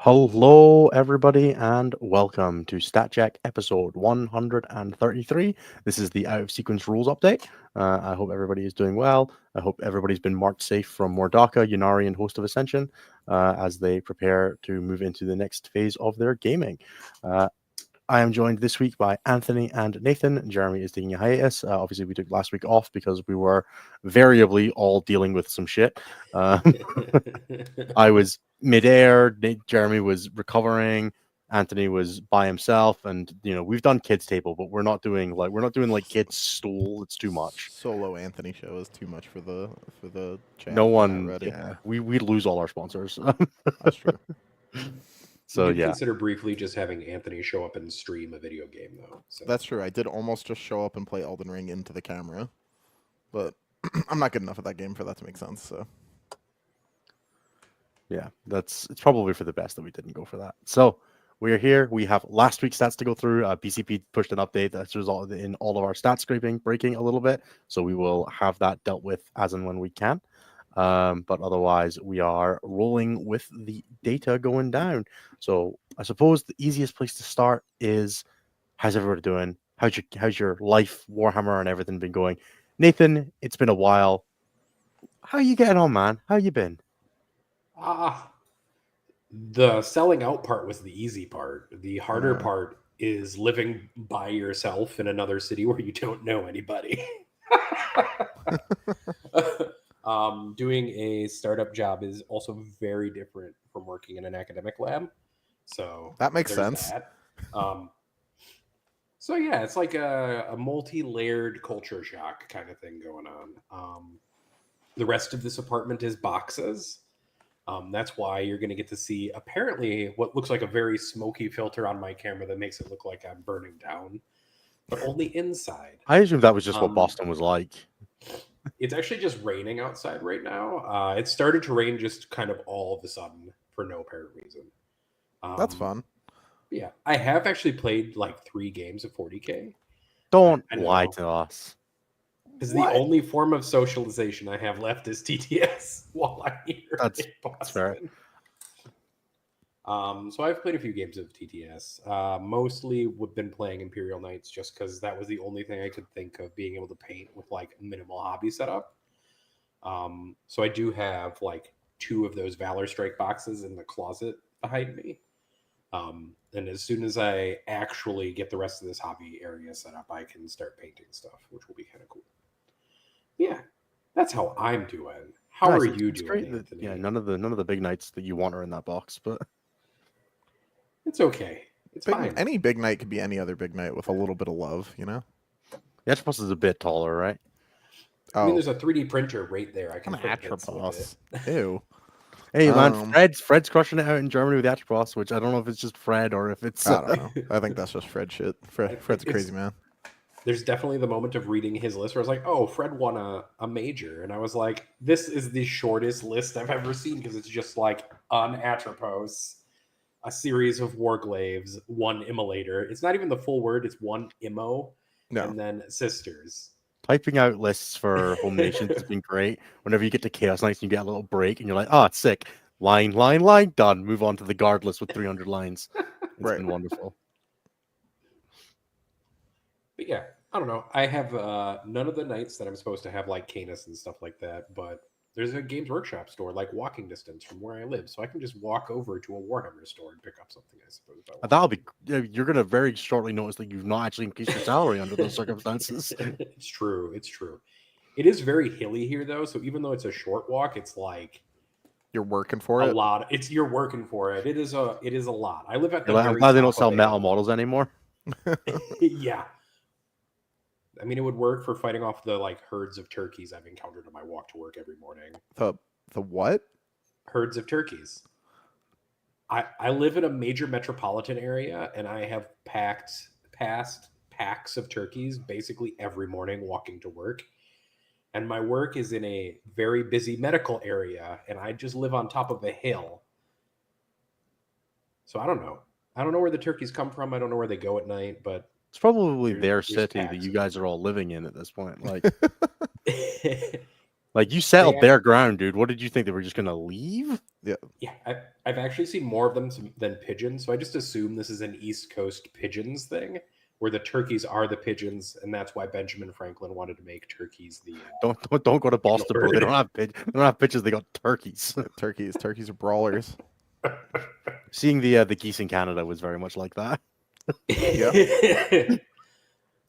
Hello, everybody, and welcome to StatCheck episode 133. This is the Out of Sequence rules update. I hope everybody is doing well. I hope everybody's been marked safe from Mordaka, Yunari, and Host of Ascension as they prepare to move into the next phase of their gaming. I am joined this week by Anthony and Nathan. Jeremy is taking a hiatus. Obviously, we took last week off because we were variably all dealing with some shit. I was midair. Jeremy was recovering. Anthony was by himself, and we've done kids table, but we're not doing like kids stool. It's too much. Solo Anthony show is too much for the chat. No They're not one. ready. Yeah, we lose all our sponsors. That's true. So we did yeah, consider briefly just having Anthony show up and stream a video game, though. So. That's true. I did almost just show up and play Elden Ring into the camera, but I'm not good enough at that game for that to make sense. So yeah, it's probably for the best that we didn't go for that. So we are here. We have last week's stats to go through. BCP pushed an update that's resulted in all of our stat scraping breaking a little bit, so we will have that dealt with as and when we can. But otherwise, we are rolling with the data going down. So I suppose the easiest place to start is, how's everybody doing? How's your life, Warhammer, and everything been going? Nathan, it's been a while. How you getting on, man? How you been? The selling out part was the easy part. The harder part is living by yourself in another city where you don't know anybody. Doing a startup job is also very different from working in an academic lab. So that makes sense. So yeah, it's like a multi-layered culture shock kind of thing going on. The rest of this apartment is boxes. That's why you're going to get to see apparently what looks like a very smoky filter on my camera that makes it look like I'm burning down, but only inside. I assume that was just what Boston was like. It's actually just raining outside right now. It started to rain just kind of all of a sudden for no apparent reason. That's fun. Yeah, I have actually played like 3 games of 40K. Don't lie to us. Because the only form of socialization I have left is TTS while I'm here. That's fair. So I've played a few games of TTS. Mostly we've been playing Imperial Knights just because that was the only thing I could think of being able to paint with like a minimal hobby setup. So I do have like 2 of those Valor Strike boxes in the closet behind me. And as soon as I actually get the rest of this hobby area set up, I can start painting stuff, which will be kind of cool. Yeah, that's how I'm doing. How are you doing, Anthony? Yeah, none of the big knights that you want are in that box, but it's okay. It's fine. Any big knight could be any other big knight with a little bit of love, you know? The Atropos is a bit taller, right? I mean, there's a 3D printer right there. I can put Atropos. Ew. Hey man, Fred's crushing it out in Germany with the Atropos, which I don't know if it's just Fred or if it's. I don't know. I think that's just Fred shit. Fred's a crazy man. There's definitely the moment of reading his list where I was like, oh, Fred won a major. And I was like, this is the shortest list I've ever seen because it's just like an Atropos, a series of Warglaves, 1 Immolator. It's not even the full word. It's 1 Immo, and then Sisters. Typing out lists for Home Nations has been great. Whenever you get to Chaos Knights, you get a little break and you're like, oh, it's sick. Line, done. Move on to the guard list with 300 lines. It's been wonderful. But yeah, I don't know. I have none of the knights that I'm supposed to have, like Canis and stuff like that. But there's a Games Workshop store, like walking distance from where I live. So I can just walk over to a Warhammer store and pick up something, I suppose. That'll be... You're going to very shortly notice that you've not actually increased your salary under those circumstances. It's true. It's true. It is very hilly here, though. So even though it's a short walk, it's like... You're working for it? A lot. You're working for it. It is a lot. I live at the I'm glad they don't sell metal models anymore. Yeah. I mean, it would work for fighting off the like herds of turkeys I've encountered on my walk to work every morning. The what? Herds of turkeys. I live in a major metropolitan area, and I have passed packs of turkeys basically every morning walking to work. And my work is in a very busy medical area, and I just live on top of a hill. So I don't know. I don't know where the turkeys come from. I don't know where they go at night, but it's probably their city that you guys are all living in at this point. Like, like you settled their ground, dude. What did you think? They were just going to leave? Yeah, I've actually seen more of them than pigeons, so I just assume this is an East Coast pigeons thing, where the turkeys are the pigeons, and that's why Benjamin Franklin wanted to make turkeys the Don't go to Boston, bro. They don't bird. have they don't have pigeons. They got turkeys. Turkeys are brawlers. Seeing the geese in Canada was very much like that. Yeah.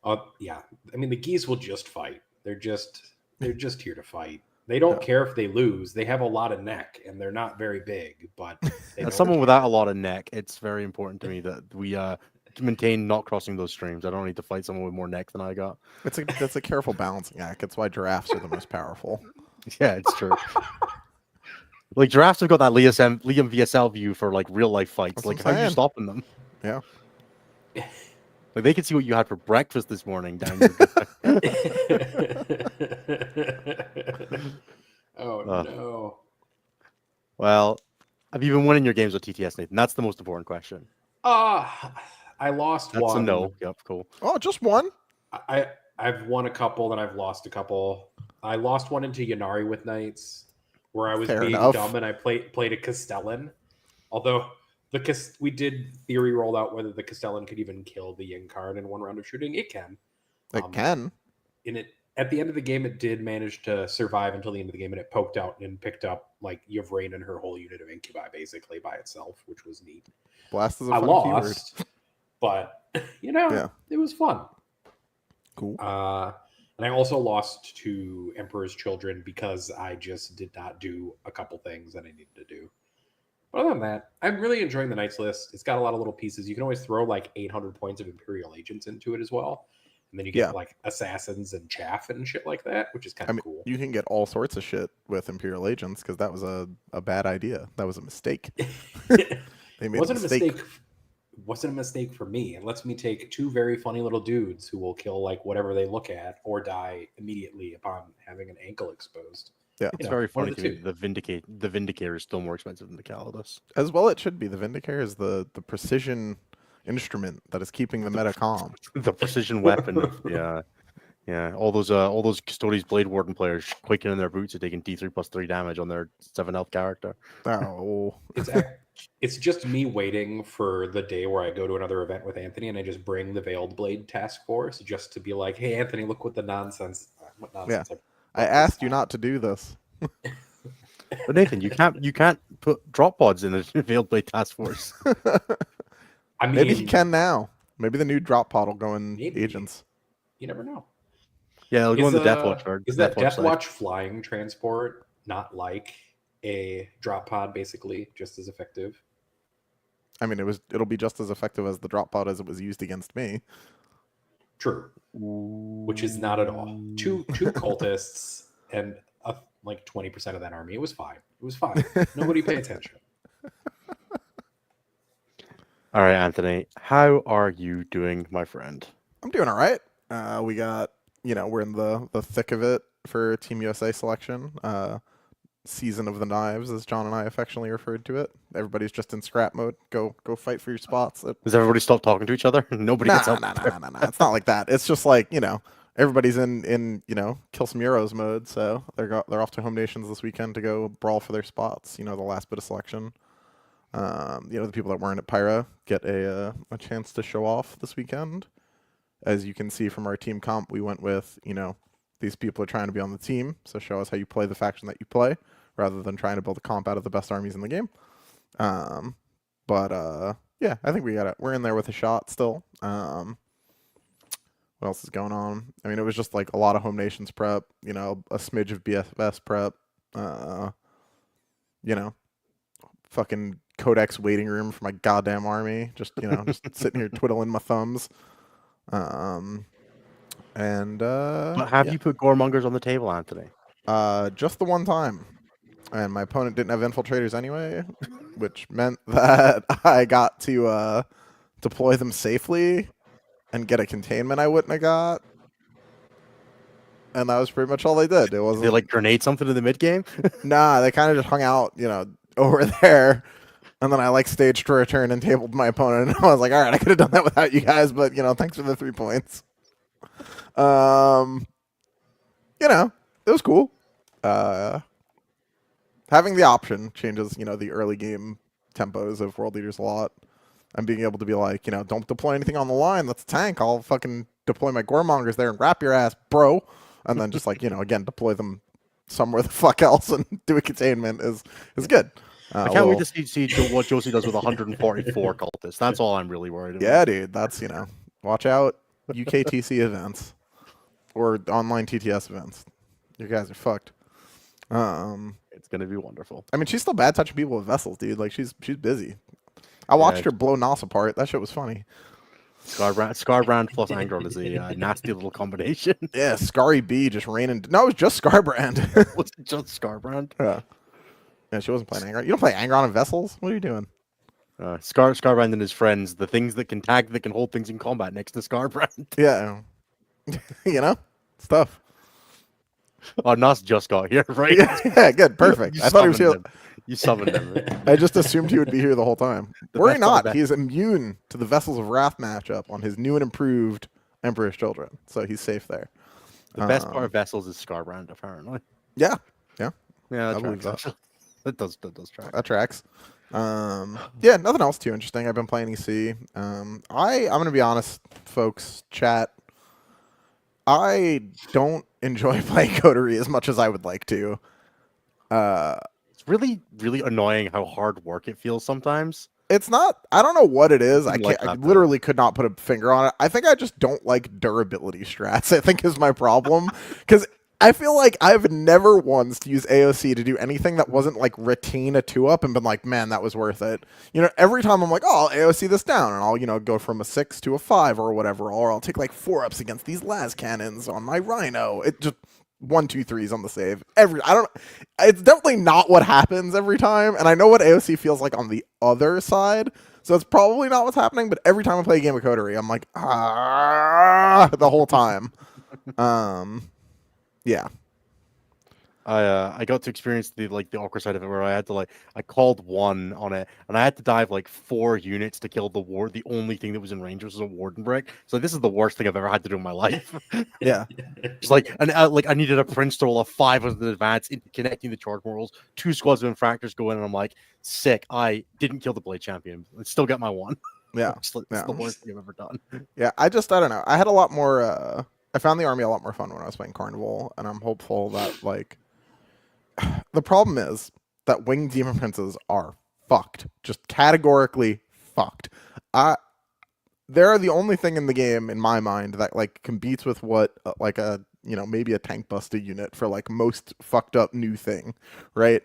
I mean, the geese will just fight. They're just here to fight. They don't care if they lose. They have a lot of neck, and they're not very big. But they As someone without a lot of neck, it's very important to me that we maintain not crossing those streams. I don't need to fight someone with more neck than I got. That's a careful balancing act. That's why giraffes are the most powerful. Yeah, it's true. Like giraffes have got that Liam VSL view for like real life fights. That's Like what how I'm are you saying. stopping them? Yeah. Like they can see what you had for breakfast this morning down your Oh no. Well, have you been winning your games with TTS, Nathan? That's the most important question. I lost That's one. a no. Yep, cool. Oh, just one. I've won a couple, then I've lost a couple. I lost one into Yanari with Knights, where I was Fair being enough. dumb and I played a Castellan. Although we did theory roll out whether the Castellan could even kill the Yin card in one round of shooting. It can. It can. At the end of the game, it did manage to survive until the end of the game, and it poked out and picked up like Yvrain and her whole unit of Incubi basically by itself, which was neat. Blast is a I fun lost, but Yeah. it was fun. Cool. And I also lost to Emperor's Children because I just did not do a couple things that I needed to do. But other than that, I'm really enjoying the Knights list. It's got a lot of little pieces. You can always throw like 800 points of Imperial Agents into it as well. And then you get like Assassins and Chaff and shit like that, which is kind of cool. You can get all sorts of shit with Imperial Agents because that was a bad idea. That was a mistake. They made a mistake. Wasn't a mistake for me. It lets me take two very funny little dudes who will kill like whatever they look at or die immediately upon having an ankle exposed. Yeah, It's very funny to me. The Vindicator is still more expensive than the Calidus. As well, it should be. The Vindicator is the precision instrument that is keeping the meta calm. The precision weapon. Yeah. All those Custodes Blade Warden players quaking in their boots are taking D3+3 damage on their 7 health character. Oh, It's just me waiting for the day where I go to another event with Anthony and I just bring the Veiled Blade Task Force just to be like, hey, Anthony, look what nonsense. I asked you not to do this. But Nathan, you can't put drop pods in a Veiled Blade Task Force. I mean, Maybe he can now. Maybe the new drop pod will go in agents. You never know. Yeah, it'll go in the Deathwatch card. Is that Deathwatch flying transport not like a drop pod, basically, just as effective? I mean, it'll be just as effective as the drop pod as it was used against me. True. Which is not at all. Two cultists and like 20% of that army. It was fine. Nobody pay attention. All right, Anthony, how are you doing, my friend? I'm doing all right. We got, we're in the thick of it for Team USA selection. Season of the Knives, as John and I affectionately referred to it. Everybody's just in scrap mode. Go fight for your spots. Does everybody stop talking to each other? Nobody gets up. Nah. It's not like that. It's just like, everybody's in kill some Euros mode. So they're off to home nations this weekend to go brawl for their spots. The last bit of selection. The people that weren't at Pyra get a chance to show off this weekend. As you can see from our team comp, we went with, these people are trying to be on the team, so show us how you play the faction that you play, rather than trying to build a comp out of the best armies in the game. Yeah, I think we're in there with a shot still. What else is going on? I mean, it was just like a lot of home nations prep, a smidge of BFS prep, fucking Codex waiting room for my goddamn army. Just just sitting here twiddling my thumbs. But have you put Goremongers on the table, Anthony? Just the one time. And my opponent didn't have infiltrators anyway, which meant that I got to deploy them safely and get a containment I wouldn't have got. And that was pretty much all they did. It wasn't Did they like grenade something in the mid game? Nah, they kind of just hung out, over there. And then I staged to return and tabled my opponent. And I was like, all right, I could have done that without you guys, but thanks for the 3 points. It was cool. Having the option changes, the early game tempos of World Leaders a lot. And being able to be like, don't deploy anything on the line. That's a tank. I'll fucking deploy my Goremongers there and wrap your ass, bro. And then just like, again, deploy them somewhere the fuck else and do a containment is good. I can't wait to see what Josie does with 144 cultists. That's all I'm really worried about. Yeah, dude. That's, watch out UKTC events or online TTS events. You guys are fucked. It's going to be wonderful. I mean, she's still bad touching people with vessels, dude. Like, she's busy. I watched her blow Nos apart. That shit was funny. Scarbrand plus Angron is a nasty little combination. Yeah, Scary B just raining. No, it was just Scarbrand. Was it just Scarbrand? Yeah, she wasn't playing Angron. You don't play Angron in vessels? What are you doing? Scarbrand and his friends, the things that can tag, that can hold things in combat next to Scarbrand. Yeah. Stuff. Oh, Nas just got here, right? Yeah, good. Perfect. I thought he was here. You summoned him. I just assumed he would be here the whole time. Worry best part not. of He is immune to the Vessels of Wrath matchup on his new and improved Emperor's Children. So he's safe there. The best part of Vessels is Scarbrand, apparently. Yeah. Yeah, I that believe tracks. that. That does track. That tracks. Yeah, nothing else too interesting. I've been playing EC. I'm gonna be honest, folks. Chat. I don't enjoy playing Coterie as much as I would like to. It's really, really annoying how hard work it feels sometimes. It's not. I don't know what it is. I Like can't. I that, literally could not put a finger on it. I think I just don't like durability strats. I think is my problem because I feel like I've never once used AOC to do anything that wasn't like retain a 2-up and been like, man, that was worth it. Every time I'm like, oh, I'll AOC this down and I'll go from a 6 to a 5 or whatever, or I'll take like 4-ups against these las cannons on my Rhino. It just 1, 2, 3s on the save. It's definitely not what happens every time, and I know what AOC feels like on the other side, so it's probably not what's happening, but every time I play a game of Coterie, I'm like, the whole time. Yeah. I got to experience the awkward side of it where I had to I called 1 on it and I had to dive 4 units to kill the ward. The only thing that was in range was a warden brick. So this is the worst thing I've ever had to do in my life. Yeah. It's I needed a prince to roll a 5 with the advance in connecting the charge morals. 2 squads of infractors go in and I'm like, sick. I didn't kill the blade champion. I still got my 1. Yeah. It's the worst thing I've ever done. Yeah. I don't know. I had a lot more. I found the army a lot more fun when I was playing Carnival, and I'm hopeful that the problem is that winged demon princes are fucked, just categorically fucked. They're the only thing in the game, in my mind, that competes with what maybe a tank buster unit for most fucked up new thing, right?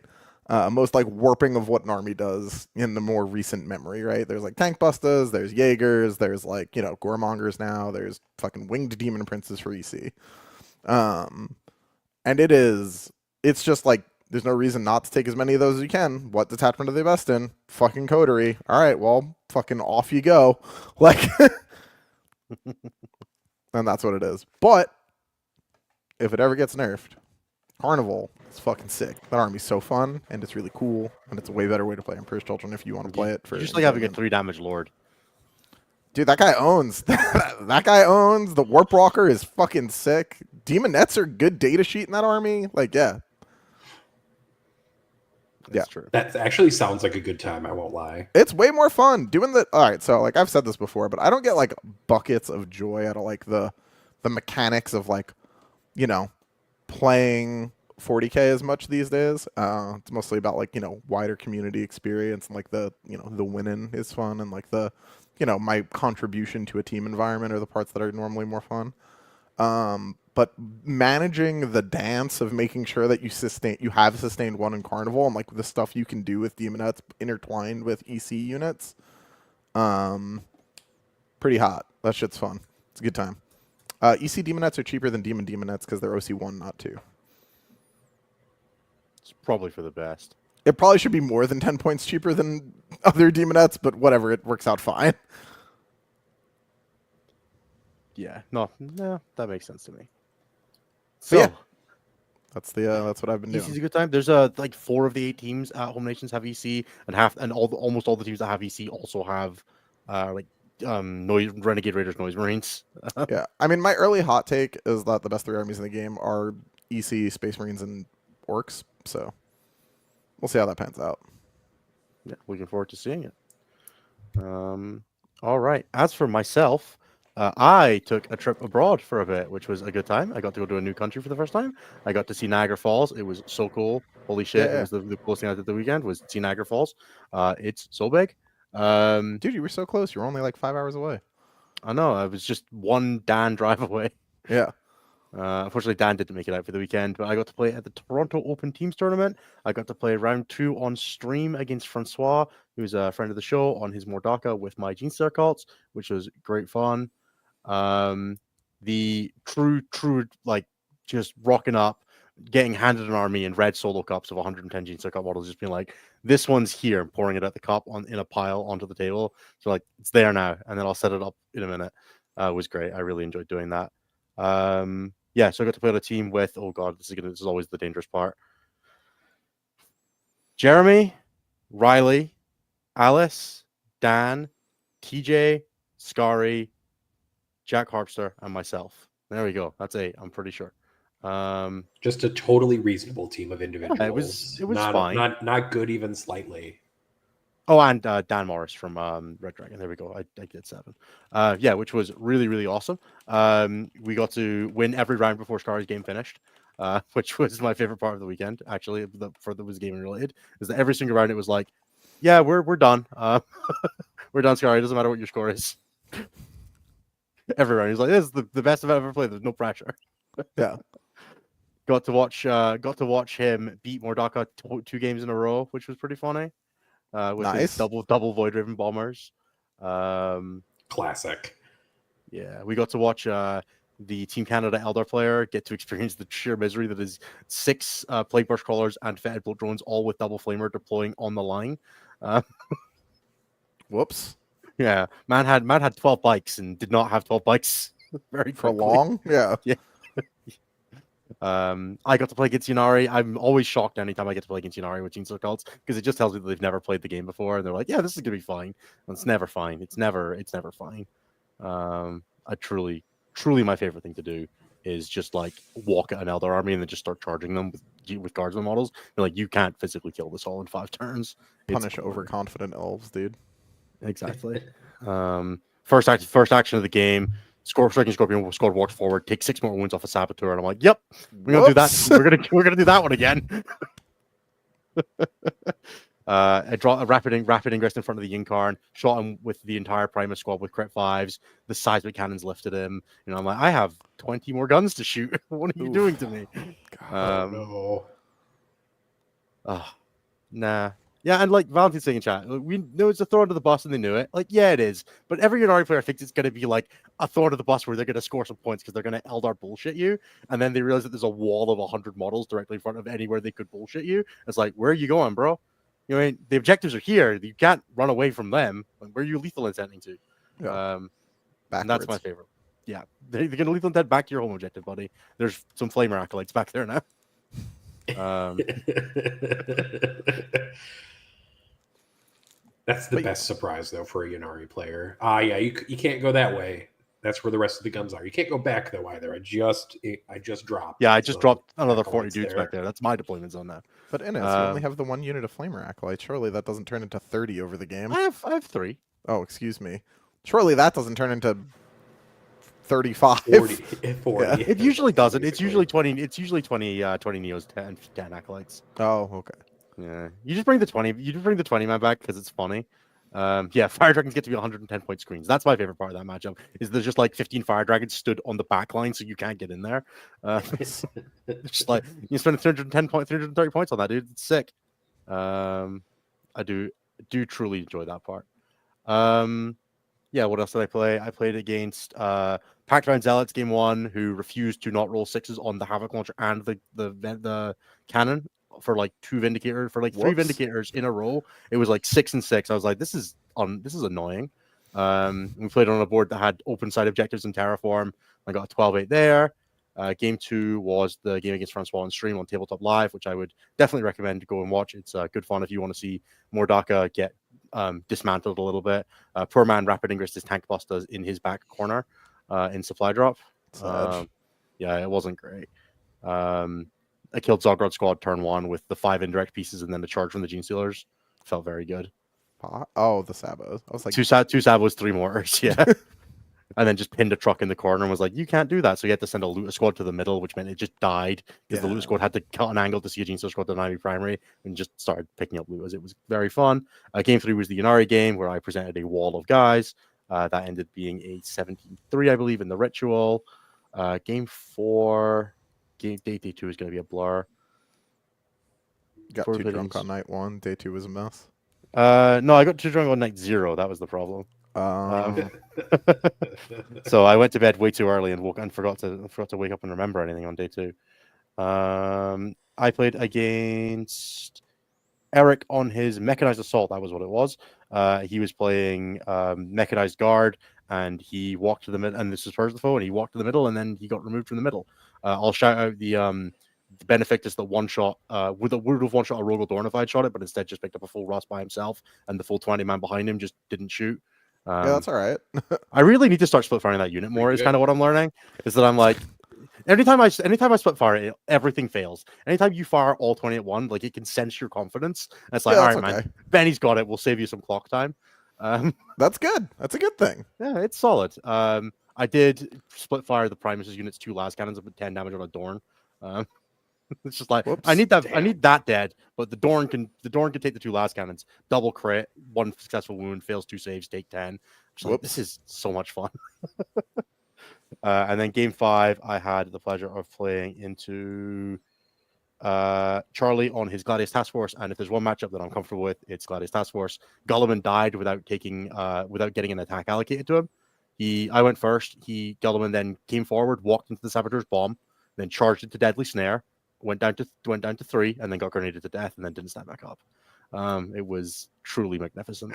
Most warping of what an army does in the more recent memory, right? There's tank busters, there's Jaegers, there's Goremongers now, there's fucking winged demon princes for EC. And it's just there's no reason not to take as many of those as you can. What detachment are they best in? Fucking Coterie. All right, well, fucking off you go. And that's what it is. But if it ever gets nerfed, Carnival is fucking sick. That army's so fun, and it's really cool, and it's a way better way to play Emperor's Children if you want to play it. Just having a 3 damage lord. Dude, that guy owns. That guy owns. The Warp Walker is fucking sick. Demonettes are good data sheet in that army. Yeah. That's true. That actually sounds like a good time, I won't lie. It's way more fun doing the. All right, so I've said this before, but I don't get buckets of joy out of the mechanics of playing 40K as much these days. It's mostly about wider community experience and the winning is fun and the my contribution to a team environment are the parts that are normally more fun. But managing the dance of making sure that you have sustained 1 in Carnival and the stuff you can do with Demonettes intertwined with EC units, pretty hot. That shit's fun. It's a good time. EC Demonettes are cheaper than Demonettes because they're OC1, not 2. It's probably for the best. It probably should be more than 10 points cheaper than other Demonettes, but whatever, it works out fine. Yeah, no, that makes sense to me. So yeah, that's what I've been doing. EC's a good time. There's 4 of the 8 teams at Home Nations have EC, and almost all the teams that have EC also have Renegade Raiders, Noise Marines. Yeah, I mean, my early hot take is that the best 3 armies in the game are EC, Space Marines, and Orcs. So We'll see how that pans out. Yeah, looking forward to seeing it. All right. As for myself, I took a trip abroad for a bit, which was a good time. I got to go to a new country for the first time. I got to see Niagara Falls. It was so cool. Holy shit! It Yeah. was the coolest thing I did the weekend was see Niagara Falls. It's so big. Dude, you were so close. You were only like 5 hours away. I know. I was just one Dan drive away. Yeah. Unfortunately, Dan didn't make it out for the weekend, but I got to play at the Toronto Open Teams Tournament. I got to play round 2 on stream against Francois, who's a friend of the show, on his Mordaka with my Gene Star Cults, which was great fun. The true, like, just rocking up, getting handed an army in red solo cups of 110 Gene Star Cup models, just being like, this one's here, and pouring it at the cup in a pile onto the table. So, like, it's there now, and then I'll set it up in a minute. Was great. I really enjoyed doing that. Yeah, so I got to play on a team with, oh god, this is always the dangerous part. Jeremy, Riley, Alice, Dan, TJ, Scary, Jack Harpster, and myself. There we go. That's 8, I'm pretty sure. Just a totally reasonable team of individuals. it was not, fine. Not good even slightly. Oh, and Dan Morris from Red Dragon. There we go. I did 7. Yeah, which was really, really awesome. We got to win every round before Scar's game finished, which was my favorite part of the weekend. Actually, for that was gaming related, is that every single round it was like, yeah, we're done. We're done, Scar. It doesn't matter what your score is. Every round, he's like, this is the best I've ever played. There's no pressure. Yeah. Got to watch him beat Mordaka 2 games in a row, which was pretty funny. With his Nice. double Void Raven bombers. Classic. Yeah, we got to watch the Team Canada Eldar player get to experience the sheer misery that is 6 Plague Burst Crawlers and Fetid Bolt Drones, all with double flamer deploying on the line. Whoops. Yeah, man had 12 bikes and did not have 12 bikes very For quickly. long? Yeah. I got to play against Yunari. I'm always shocked anytime I get to play against Yunari with Gene Star Cults, because it just tells me that they've never played the game before, and they're like, yeah, this is gonna be fine. And it's never fine. It's never fine. I truly my favorite thing to do is just like walk at an Eldar army and then just start charging them with guardsman models. You're like, you can't physically kill this all in 5 turns. Punish overconfident elves, dude. Exactly. First action of the game. Striking Scorpion squad walked forward, take 6 more wounds off a Saboteur, and I'm like, "Yep, we're gonna do that. We're gonna do that one again." I draw a rapid ingress in front of the Yinkarn, shot him with the entire Primus squad with crit 5s. The seismic cannons lifted him. You know, I'm like, I have 20 more guns to shoot. What are you doing to me? No. Nah. Yeah, and like Valentine's saying in chat, we know it's a throw under the bus and they knew it. Like, yeah, it is. But every Yunari player thinks it's going to be like a throw under the bus where they're going to score some points because they're going to Eldar bullshit you. And then they realize that there's a wall of 100 models directly in front of anywhere they could bullshit you. It's like, where are you going, bro? You know, the objectives are here. You can't run away from them. Like, where are you lethal incenting to? Yeah. And that's my favorite. Yeah, they're going to lethal intent back to your home objective, buddy. There's some flamer acolytes back there now. That's the best surprise, though, for a Yunari player. Yeah, you can't go that way. That's where the rest of the guns are. You can't go back, though, either. I just dropped. Yeah, I just dropped another 40 dudes back there. That's my deployment zone now. But Innes, you only have the 1 unit of Flamer Acolyte. Surely that doesn't turn into 30 over the game. I have 3. Oh, excuse me. Surely that doesn't turn into 35. 40. Yeah. It usually doesn't. It's usually 20. It's usually 20 Neos, 10 acolytes. Oh, okay. Yeah, you just bring the 20. You just bring the 20 man back because it's funny. Yeah, Fire Dragons get to be 110 point screens. That's my favorite part of that matchup. Is there's just like 15 Fire Dragons stood on the back line, so you can't get in there. It's just like you spend 330 points on that, dude. It's sick. I do truly enjoy that part. Yeah, what else did I play? I played against Packed Round Zealots game 1, who refused to not roll 6s on the Havoc launcher and the cannon for like 2 Vindicators, for like 3 Vindicators in a row. It was like 6 and 6. I was like, this is annoying. We played on a board that had open side objectives in Terraform. I got a 12-8 there. Game 2 was the game against Francois on stream on Tabletop Live, which I would definitely recommend to go and watch. It's good fun if you want to see Mordaka get dismantled a little bit. Poor man rapid ingress his tank busters in his back corner in supply drop. Yeah, it wasn't great. I killed Zogrod Squad turn 1 with the 5 indirect pieces and then the charge from the Gene Stealers. Felt very good. Oh, the Sabos. I was like, Two Sabos, 3 mortars, yeah. And then just pinned a truck in the corner and was like, you can't do that. So you had to send a loot squad to the middle, which meant it just died because the loot squad had to cut an angle to see a Gene Stealer squad to 90 primary and just started picking up loot as it was very fun. Game 3 was the Ynnari game where I presented a wall of guys. That ended being a 17-3, I believe, in the ritual. Game 4, day 2 is going to be a blur. got too drunk on night 1. Day 2 was a mess. No, I got too drunk on night 0. That was the problem. So I went to bed way too early and forgot to wake up and remember anything on day 2. I played against Eric on his mechanized assault. That was what it was. He was playing mechanized guard, and he walked to the middle. And this is first the foe, and he walked to the middle, and then he got removed from the middle. I'll shout out the Benefactus that one shot would have one shot a Rogel Dorn if I'd shot it, but instead just picked up a full Rust by himself, and the full 20 man behind him just didn't shoot. Yeah, that's all right. I really need to start split firing that unit more. Is kind of what I'm learning. Is that I'm like, anytime I split fire, everything fails. Anytime you fire all 20 at one, like it can sense your confidence. And it's like, all right, man, Benny's got it. We'll save you some clock time. That's good. That's a good thing. Yeah, it's solid. I did split fire the Primus' units 2 last cannons of 10 damage on a Dorn. It's just like, whoops, I need that dead, but the Dorn can take the 2 last cannons, double crit, 1 successful wound, fails 2 saves, take 10. Like, this is so much fun. And then game 5, I had the pleasure of playing into Charlie on his Gladius Task Force, and if there's one matchup that I'm comfortable with, it's Gladius Task Force. Gulliman died without getting an attack allocated to him. I went first. Gulliman then came forward, walked into the Saboteur's bomb, then charged it to Deadly Snare, went down to 3, and then got grenaded to death, and then didn't stand back up. It was truly magnificent.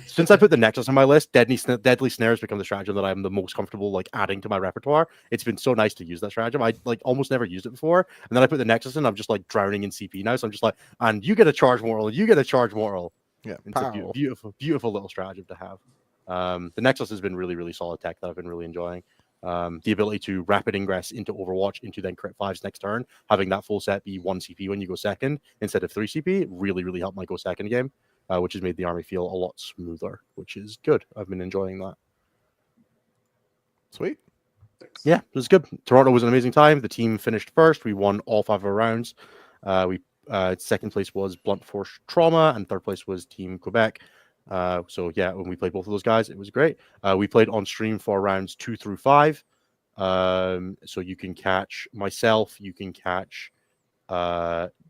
Since I put the Nexus on my list, Deadly Snare has become the stratagem that I'm the most comfortable like adding to my repertoire. It's been so nice to use that stratagem. I like almost never used it before, and then I put the Nexus in. I'm just like drowning in CP now, so I'm just like, and you get a charge mortal, and you get a charge mortal. Yeah, it's a beautiful little stratagem to have. The Nexus has been really, really solid tech that I've been really enjoying. The ability to rapid ingress into Overwatch into then crit 5s next turn, having that full set be 1 CP when you go second instead of 3 CP really, really helped my go second game, which has made the army feel a lot smoother, which is good. I've been enjoying that. Sweet. Thanks. Yeah, it was good. Toronto was an amazing time. The team finished first. We won all 5 of our rounds. Second place was Blunt Force Trauma, and third place was Team Quebec. So yeah, when we played both of those guys, it was great. We played on stream for rounds 2 through 5. So you can catch myself, you can catch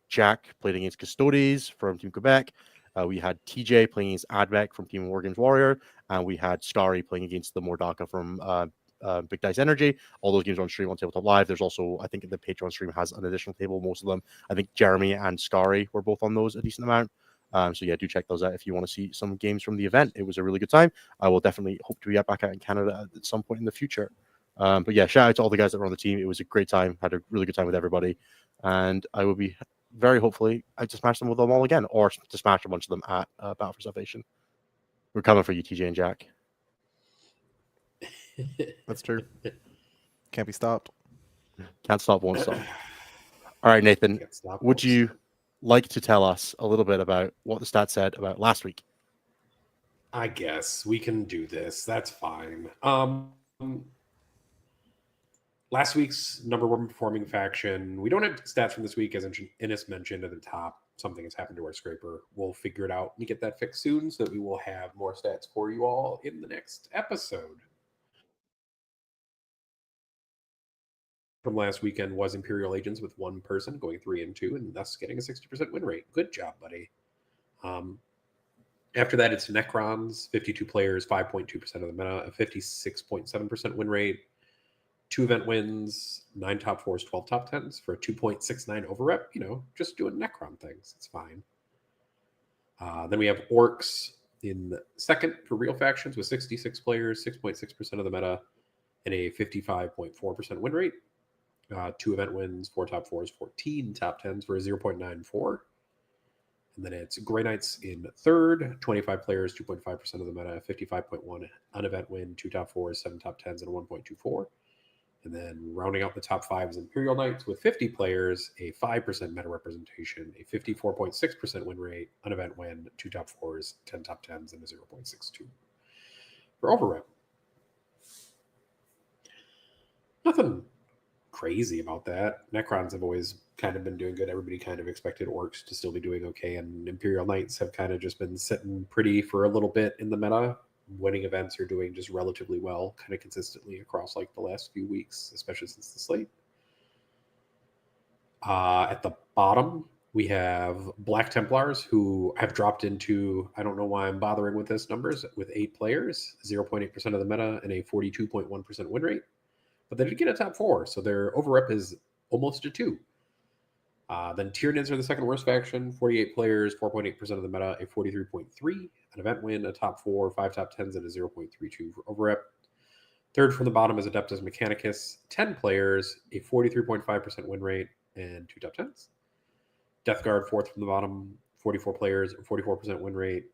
Jack played against Custodes from Team Quebec. We had TJ playing against Advec from Team War Games Warrior, and we had Scary playing against the Mordaka from Big Dice Energy. All those games are on stream on Tabletop Live. There's also, I think the Patreon stream has an additional table, most of them. I think Jeremy and Scary were both on those a decent amount. So yeah, do check those out if you want to see some games from the event. It was a really good time. I will definitely hope to be back out in Canada at some point in the future. But yeah, shout out to all the guys that were on the team. It was a great time. Had a really good time with everybody. And I will be very hopefully to smash them with them all again, or to smash a bunch of them at Battle for Salvation. We're coming for you, TJ and Jack. That's true. Can't be stopped. Can't stop, won't stop. All right, Nathan, would you like to tell us a little bit about what the stats said about last week? I guess we can do this. That's fine. Last week's number 1 performing faction. We don't have stats from this week, as Innes mentioned at the top. Something has happened to our scraper. We'll figure it out and get that fixed soon, so that we will have more stats for you all in the next episode. From last weekend was Imperial Agents with 1 person going 3-2 and thus getting a 60% win rate. Good job, buddy. After that, it's Necrons, 52 players, 5.2% of the meta, a 56.7% win rate, 2 event wins, 9 top 4s, 12 top 10s for a 2.69 overrep. You know, just doing Necron things. It's fine. Then we have Orcs in second for real factions with 66 players, 6.6% of the meta, and a 55.4% win rate. 2 event wins, 4 top 4s, 14 top 10s for a 0.94. And then it's Grey Knights in third, 25 players, 2.5% of the meta, 55.1 an event win, 2 top 4s, 7 top 10s, and a 1.24. And then rounding out the top 5 is Imperial Knights with 50 players, a 5% meta representation, a 54.6% win rate, an event win, 2 top 4s, 10 top 10s, and a 0.62 for overrep. Nothing crazy about that. Necrons have always kind of been doing good. Everybody kind of expected Orcs to still be doing okay, and Imperial Knights have kind of just been sitting pretty for a little bit in the meta. Winning events are doing just relatively well, kind of consistently across like the last few weeks, especially since the slate. At the bottom, we have Black Templars, who have dropped into, I don't know why I'm bothering with this numbers, with 8 players, 0.8% of the meta, and a 42.1% win rate. But they did get a top 4, so their overrep is almost a 2. Then Tyranids are the second worst faction, 48 players, 4.8% of the meta, a 43.3, an event win, a top 4, 5 top 10s, and a 0.32 for overrep. Third from the bottom is Adeptus Mechanicus, 10 players, a 43.5% win rate, and 2 top 10s. Death Guard, fourth from the bottom, 44 players, 44% win rate,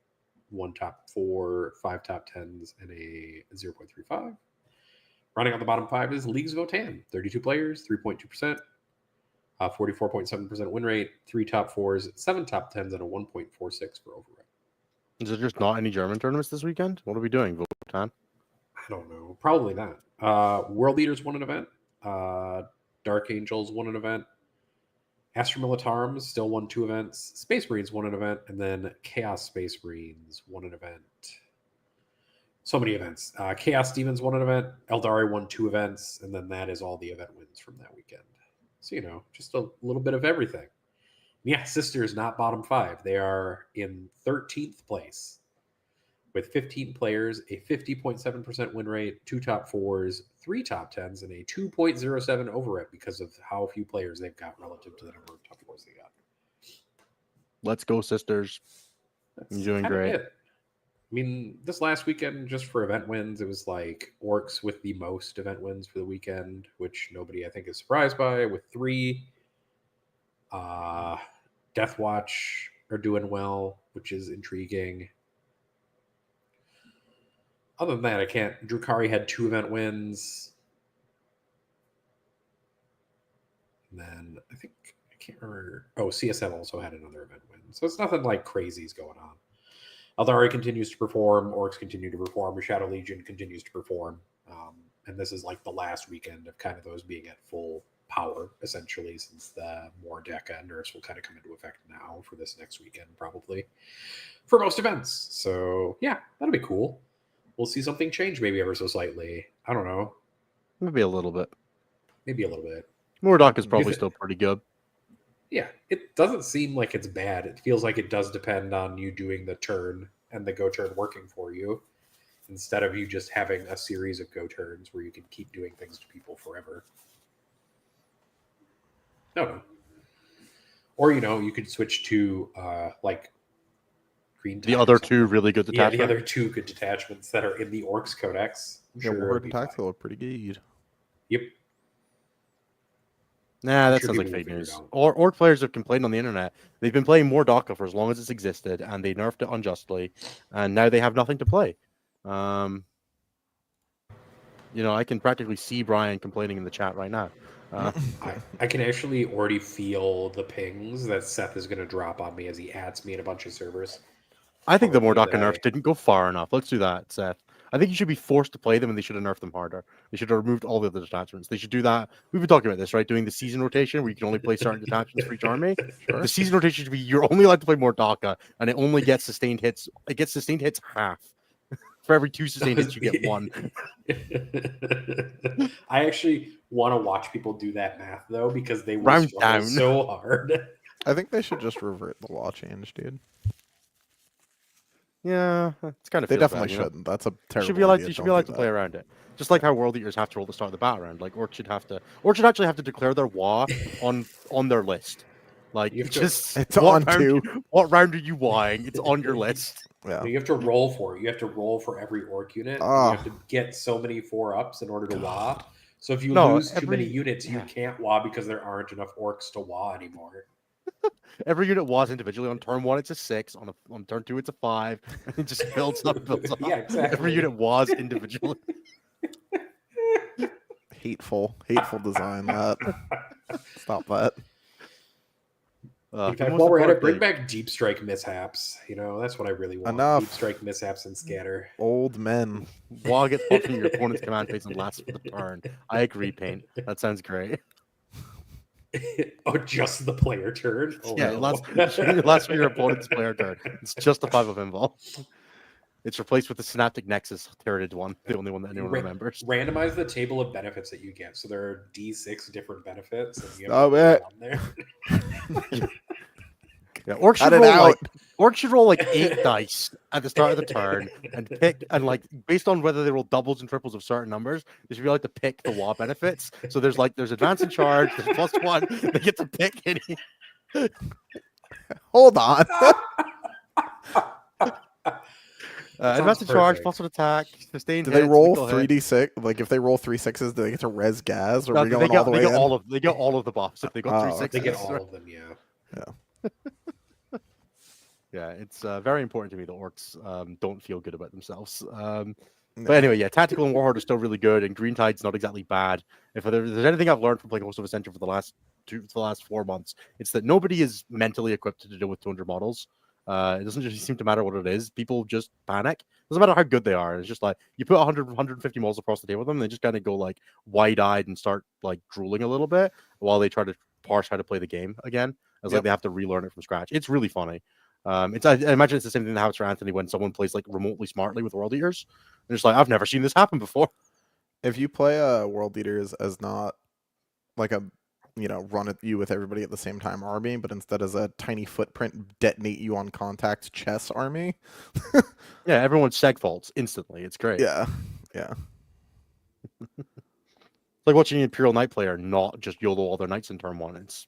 1 top 4, 5 top 10s, and a 0.35. Running on the bottom 5 is Leagues of Votann, 32 players, 3.2%. 44.7% win rate, 3 top 4s, 7 top 10s, and a 1.46 for overrep. Is there just not any German tournaments this weekend? What are we doing, Votann? I don't know. Probably not. World Leaders won an event. Dark Angels won an event. Astra Militarum still won 2 events. Space Marines won an event. And then Chaos Space Marines won an event. So many events. Chaos Demons won an event. Eldari won 2 events. And then that is all the event wins from that weekend. So, just a little bit of everything. Yeah, Sisters not bottom 5. They are in 13th place with 15 players, a 50.7% win rate, 2 top 4s, 3 top 10s, and a 2.07 overrep because of how few players they've got relative to the number of top 4s they got. Let's go, Sisters. That's You're doing kinda great. it. I mean, this last weekend, just for event wins, it was like Orcs with the most event wins for the weekend, which nobody, I think, is surprised by, with 3. Deathwatch are doing well, which is intriguing. Other than that, I can't. Drukhari had 2 event wins. And then I can't remember. Oh, CSM also had another event win. So it's nothing like crazy's going on. Eldari continues to perform. Orcs continue to perform. Shadow Legion continues to perform. And this is like the last weekend of kind of those being at full power, essentially, since the more Deca nerfs will kind of come into effect now for this next weekend, probably, for most events. So, yeah, that'll be cool. We'll see something change maybe ever so slightly. I don't know. Maybe a little bit. Maybe a little bit. Mordok is probably still pretty good. Yeah, it doesn't seem like it's bad. It feels like it does depend on you doing the turn and the go turn working for you, instead of you just having a series of go turns where you can keep doing things to people forever. No. Or, you could switch to like Green Tide The other 2 really good Yeah, detachments. the other 2 good detachments that are in the Orcs Codex. Yeah, Warhorn and Tactical are pretty good. Yep. Nah, I'm that sure sounds like people will fake figure it news. out. Orc players have complained on the internet. They've been playing more DACA for as long as it's existed, and they nerfed it unjustly, and now they have nothing to play. I can practically see Brian complaining in the chat right now. I can actually already feel the pings that Seth is going to drop on me as he adds me in a bunch of servers. I think the Probably Mordaka that nerfs didn't go far enough. Let's do that, Seth. I think you should be forced to play them, and they should have nerfed them harder. They should have removed all the other detachments. They should do that. We've been talking about this, right? Doing the season rotation where you can only play certain detachments for each army. Sure. The season rotation should be you're only allowed to play Mordaka, and it only gets sustained hits. It gets sustained hits half. For every 2 sustained hits, you get 1. I actually want to watch people do that math, though, because they will Round struggle down. so hard. I think they should just revert the law change, dude. Yeah, it's kind of. They feels definitely bad, you know? shouldn't. That's a You terrible should be allowed. idea. You should Don't be allowed do to play that. around it, just like how World Eaters have to roll to start the battle round. Like Orcs should have to. Orcs should actually have to declare their WA on their list. Like You have to- just It's what on round, 2. What round are you Wa'ing? It's on your list. Yeah. You have to roll for it. You have to roll for every Orc unit. And you have to get so many 4-ups in order to WA. So if you No, lose too many every- units, you yeah. can't WA because there aren't enough Orcs to WA anymore. Every unit was individually. On turn 1, it's a 6. On turn 2, it's a 5. And it just builds up. Yeah, exactly. Every unit was individually. hateful design. That stop that. In the fact, most while we're at it, important bring thing- back Deep Strike mishaps. That's what I really want. Enough. Deep Strike mishaps and scatter. Old men. while gets popped in your opponent's command phase and lasts for the turn. I agree, Paint. That sounds great. Oh, just the player turn? Oh, Yeah, no. it lasts for your opponent's player turn. It's just a 5 of invul. It's replaced with the Synaptic Nexus turreted one, the only one that anyone remembers. Randomize the table of benefits that you get. So there are D6 different benefits. And you Stop have it. on there. Yeah, Orc Cut should it roll out. Orc should roll like 8 dice at the start of the turn and pick, and like based on whether they roll doubles and triples of certain numbers, they should be able to pick the WA benefits. So there's advance in charge, there's +1, they get to pick any. Hold on. Advance in sounds charge, perfect. +1 attack, sustained. Do they hits, roll lethal hit. 3d6? Like if they roll 3 6s, do they get to res gas? Or No, are we going all the way they get in? they get all of the buffs if they got 3 Oh, okay. They get 6s. all of them, yeah. Yeah, it's very important to me that orcs don't feel good about themselves. No. But anyway, yeah, Tactical and Warhorde are still really good, and Green Tide's not exactly bad. If there's anything I've learned from playing Host of Ascension for the last 4 months, it's that nobody is mentally equipped to deal with 200 models. It doesn't just seem to matter what it is. People just panic. Doesn't matter how good they are. It's just like you put 100, 150 models across the table with them, and they just kind of go like wide-eyed and start like drooling a little bit while they try to parse how to play the game again. It's like Yep. they have to relearn it from scratch. It's really funny. I imagine it's the same thing that happens for Anthony when someone plays like remotely smartly with World Eaters. They're just like, I've never seen this happen before. If you play World Eaters as not like a run at you with everybody at the same time army, but instead as a tiny footprint detonate you on contact chess army. Yeah, everyone seg faults instantly. It's great. Yeah. It's like watching an Imperial Knight player not just YOLO all their knights in turn 1. It's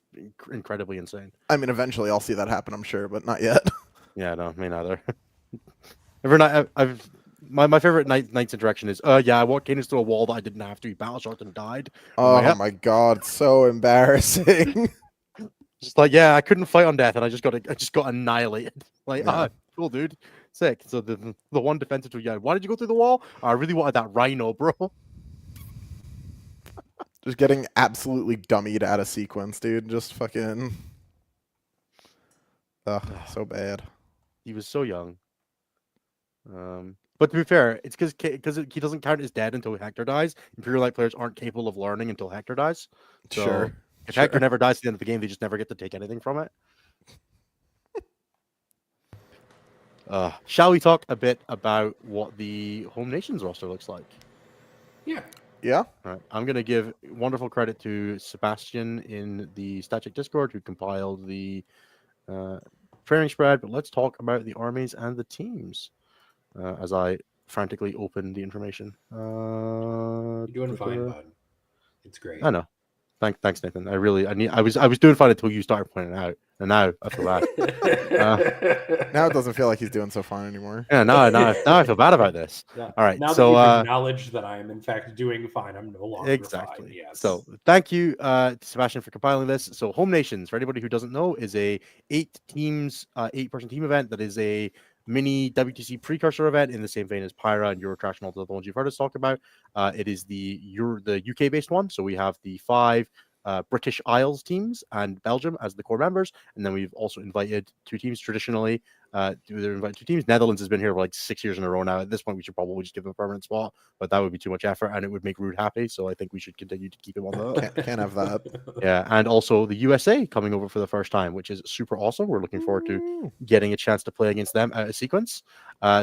incredibly insane. I mean, eventually I'll see that happen, I'm sure, but not yet. Yeah, no, me neither. Every night, my favorite knight's interaction is, I walked Cadence through a wall that I didn't have to. He battle shocked and died. Oh Yep. my god, so embarrassing. Just like, yeah, I couldn't fight on death, and I just got annihilated. Like, Yeah. cool, dude, sick. So the one defensive to why did you go through the wall? I really wanted that rhino, bro. Just getting absolutely dummied out of sequence, dude. Just fucking. Ugh, so bad. He was so young. But to be fair, it's because he doesn't count as dead until Hector dies. Imperial Knight players aren't capable of learning until Hector dies. So Sure. if Hector never dies at the end of the game, they just never get to take anything from it. Shall we talk a bit about what the Home Nations roster looks like? Yeah. Yeah. All right. I'm going to give wonderful credit to Sebastian in the Static Discord who compiled the training spread, but let's talk about the armies and the teams as I frantically open the information. You're doing fine, bud. It's great. I know. Thanks, Nathan. I was doing fine until you started pointing it out, and now I feel bad. Now it doesn't feel like he's doing so fine anymore. Yeah, now I feel bad about this. Yeah. All right, Now so that you've acknowledged that I am in fact doing fine, I'm no longer exactly. fine. Yes. So thank you, Sebastian, for compiling this. So Home Nations, for anybody who doesn't know, is a 8-person team event that is a mini WTC precursor event in the same vein as Pyra and Eurotrash and all the other ones you've heard us talk about. It is the UK based one, so we have the 5 British Isles teams and Belgium as the core members, and then we've also invited 2 teams traditionally. They're invited 2 teams. Netherlands has been here for like 6 years in a row now. At this point, we should probably just give them a permanent spot, but that would be too much effort and it would make Rude happy. So I think we should continue to keep him on the. Can't have that. Yeah, and also the USA coming over for the first time, which is super awesome. We're looking forward to Ooh. getting a chance to play against them out of sequence.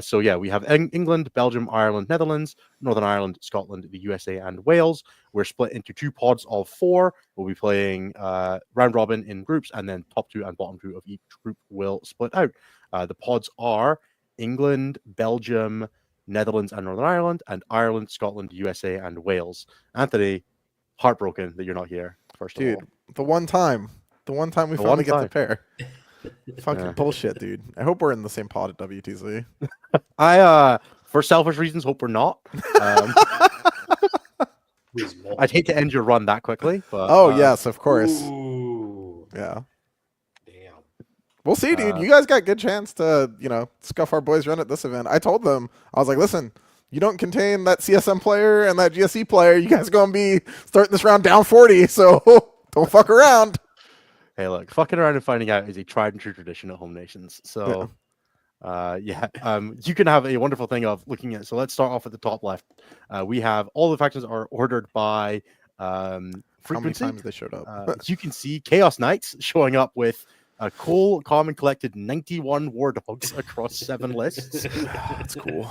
So yeah, we have England, Belgium, Ireland, Netherlands, Northern Ireland, Scotland, the USA, and Wales. We're split into 2 pods of 4. We'll be playing round robin in groups, and then top 2 and bottom 2 of each group will split out. The pods are England, Belgium, Netherlands, and Northern Ireland, and Ireland, Scotland, USA, and Wales. Anthony, heartbroken that you're not here. First of Dude, all, the one time we The finally one get to time. pair. Fucking Yeah. bullshit, dude. I hope we're in the same pod at WTC. I for selfish reasons hope we're not. Reasonable. I'd hate to end your run that quickly, but Oh yes, of course. Ooh, Yeah. damn. We'll see, dude. Uh, You guys got good chance to, scuff our boys run at this event. I told them, I was like, listen, you don't contain that CSM player and that GSE player, you guys going to be starting this round down 40, so don't fuck around. Hey, look, fucking around and finding out is a tried and true tradition at Home Nations. So, you can have a wonderful thing of looking at. So let's start off at the top left. We have all the factions are ordered by How many frequency. times they showed up? As you can see, Chaos Knights showing up with a cool, calm, and collected 91 War Dogs across 7 lists. That's cool.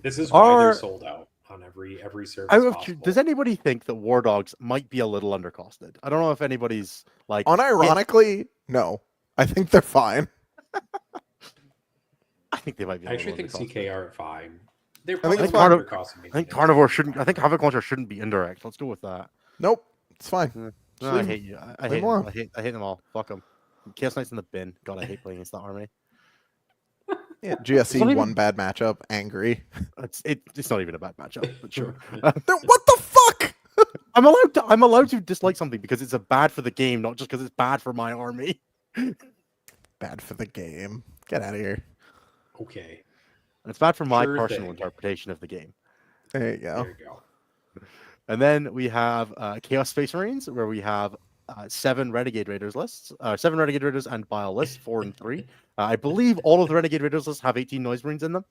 This is why they're Are- sold out on every service Does possible. anybody think that War Dogs might be a little undercosted? I don't know if anybody's like Unironically, no. I think they're fine. I think they might be. I actually think CK are fine. They're I think probably it's fine. undercosted. I think Carnivore shouldn't. I think Havoc Launcher shouldn't be indirect. Let's go with that. Nope. It's fine. No, Just I leave hate you. I leave hate them alone. them. I hate them all. Fuck them. Chaos Knights in the bin. God, I hate playing against that army. Yeah, It's not GSE even- one bad matchup. Angry. It's not even a bad matchup, but sure. Then what the fuck? I'm allowed to dislike something because it's a bad for the game, not just because it's bad for my army. Bad for the game. Get out of here. Okay, And it's bad for my Sure personal thing. interpretation of the game. There you go. there you go. And then we have Chaos Space Marines, where we have 7 Renegade Raiders lists, 7 Renegade Raiders and Bile lists, 4 and 3. I believe all of the Renegade Raiders lists have 18 Noise Marines in them.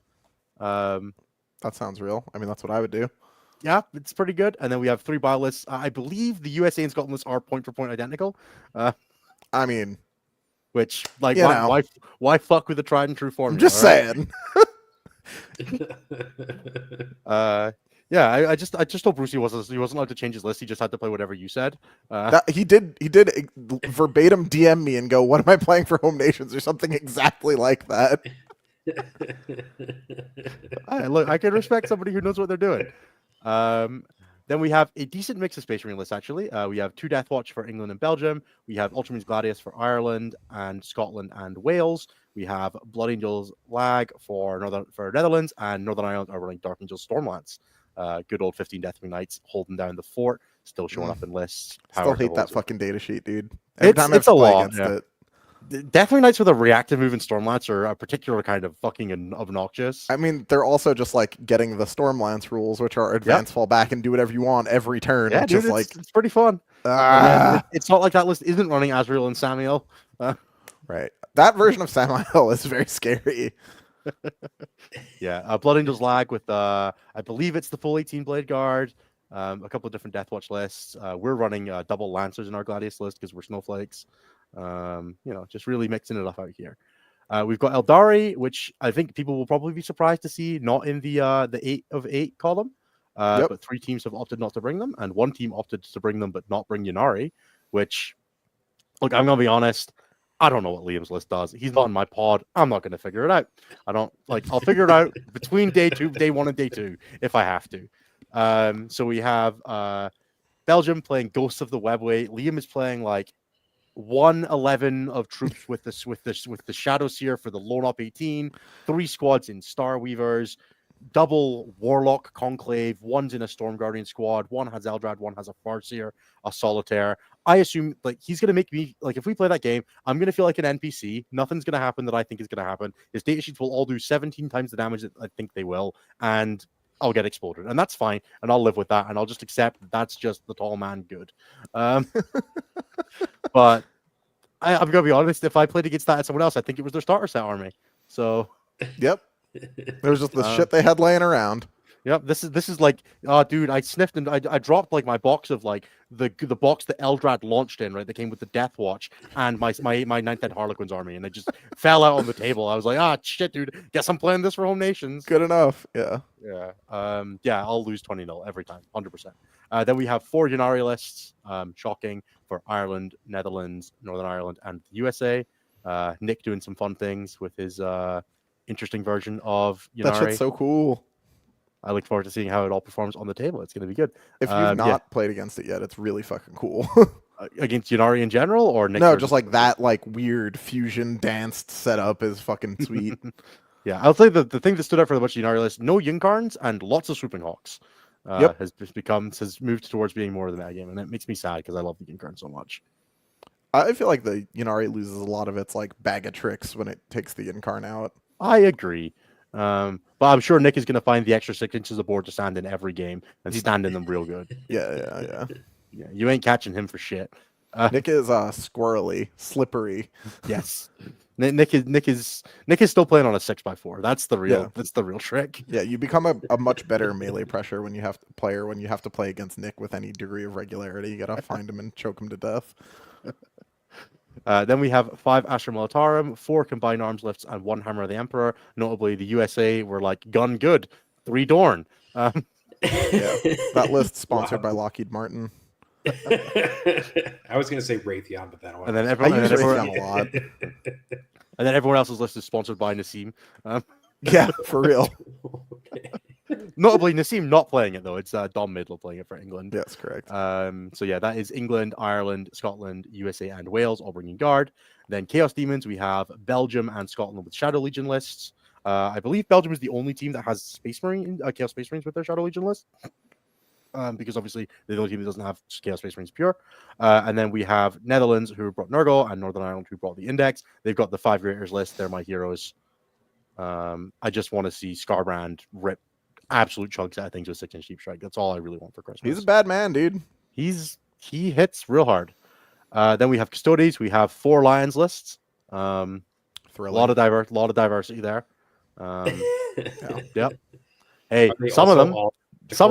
That sounds real. I mean, that's what I would do. Yeah, it's pretty good. And then we have 3 Bile lists. I believe the USA and Scotland lists are point for point identical. I mean, Which, like, You know. why fuck with the tried and true I'm formula? just right? saying. Yeah, I just told Bruce he wasn't allowed to change his list. He just had to play whatever you said. He did verbatim DM me and go, "What am I playing for Home Nations?" or something exactly like that. Look, I can respect somebody who knows what they're doing. Then we have a decent mix of Space Marine lists, actually. We have 2 Death Watch for England and Belgium. We have Ultramarines Gladius for Ireland and Scotland and Wales. We have Blood Angels Lag for Netherlands, and Northern Ireland are running Dark Angels Stormlance. Good old 15 Deathwing Knights holding down the fort, still showing up in lists. Still Power hate that Devils. fucking data sheet, dude. Every It's- time I have it's a to play lot, against yeah. it. Deathwing Knights with a reactive move in Stormlance are a particular kind of fucking obnoxious. I mean, they're also just like getting the Stormlance rules, which are advance fall back and do whatever you want every turn. Yeah, which dude, is like, it's pretty fun. It's not like that list isn't running Azrael and Samuel. right. That version of Samuel is very scary. Yeah, Blood Angels Lag with I believe it's the full 18 Blade Guard, a couple of different Death Watch lists. We're running double Lancers in our Gladius list because we're snowflakes. Just really mixing it up out here. We've got Eldari, which I think people will probably be surprised to see not in the 8 of 8 column. Yep. But 3 teams have opted not to bring them, and 1 team opted to bring them but not bring Ynnari, which, look, I'm gonna be honest. I don't know what Liam's list does. He's not in my pod. I'm not going to figure it out. I'll figure it out between day 1 and day 2 if I have to. So we have Belgium playing Ghosts of the Webway. Liam is playing like 111 of troops with the Shadow Seer for the Lone Op 18, 3 squads in Star Weavers, double Warlock Conclave, 1's in a Storm Guardian squad, 1 has Eldrad, 1 has a Farseer, a Solitaire. I assume like he's gonna make me like if we play that game, I'm gonna feel like an NPC. Nothing's gonna happen that I think is gonna happen. His data sheets will all do 17 times the damage that I think they will, and I'll get exploded, and that's fine, and I'll live with that, and I'll just accept that's just the tall man good. But I'm gonna be honest. If I played against that at someone else, I think it was their starter set army. So Yep. There was just the shit they had laying around. yep, this is like, oh, dude, I sniffed and I dropped like my box of like the box that Eldrad launched in, right? That came with the Death Watch and my Ninth Ed Harlequins army, and it just fell out on the table. I was like, ah, shit, dude, guess I'm playing this for Home Nations. Good enough. Yeah. Yeah, I'll lose 20-0 every time, 100%. Then we have 4 Ynnari lists, shocking for Ireland, Netherlands, Northern Ireland, and the USA. Nick doing some fun things with his interesting version of Ynnari. That shit's so cool. I look forward to seeing how it all performs on the table. It's going to be good. If you've Yeah. not played against it yet, it's really fucking cool. Against Ynnari in general, or Nick No, versus- just like that, like weird fusion danced setup is fucking sweet. Yeah, I'll say the thing that stood out for the bunch of Ynnari list: no Yunkarns and lots of Swooping Hawks. Yep. has moved towards being more of the metagame, and it makes me sad because I love the Yunkarn so much. I feel like the Ynnari loses a lot of its like bag of tricks when it takes the Incarn out. I agree. But I'm sure Nick is going to find the extra 6 inches of board to stand in every game and stand in them real good. Yeah. Yeah, you ain't catching him for shit. Nick is squirrely, slippery. Yes, Nick is still playing on a 6x4. That's the real Yeah. that's the real trick. Yeah, you become a much better melee pressure when you have to play against Nick with any degree of regularity. You gotta find him and choke him to death. Then we have 5 Astra Militarum, 4 Combined Arms Lifts, and 1 Hammer of the Emperor. Notably, the USA were like gun good, 3 Dorn. Yeah, that list sponsored by Lockheed Martin. I was gonna say Raytheon, but that one. And then I everyone, use and then everyone, Raytheon a lot. and then everyone else's list is sponsored by Nassim. Yeah, for real. Notably, Nassim not playing it though. It's Dom Midler playing it for England. Yes, correct. So yeah, that is England, Ireland, Scotland, USA, and Wales all bringing guard. Then Chaos Demons, we have Belgium and Scotland with Shadow Legion lists. I believe Belgium is the only team that has Space Marine, Chaos Space Marines with their Shadow Legion list. Because obviously they're the only team that doesn't have Chaos Space Marines pure. And then we have Netherlands, who brought Nurgle, and Northern Ireland, who brought the Index. They've got the 5 Creators list. They're my heroes. I just want to see Scarbrand rip absolute chunks out of things with 6-inch deep strike. That's all I really want for Christmas. He's a bad man, dude. He hits real hard. Then we have Custodes. We have 4 Lions lists. A lot of diversity there. Yep. Hey, some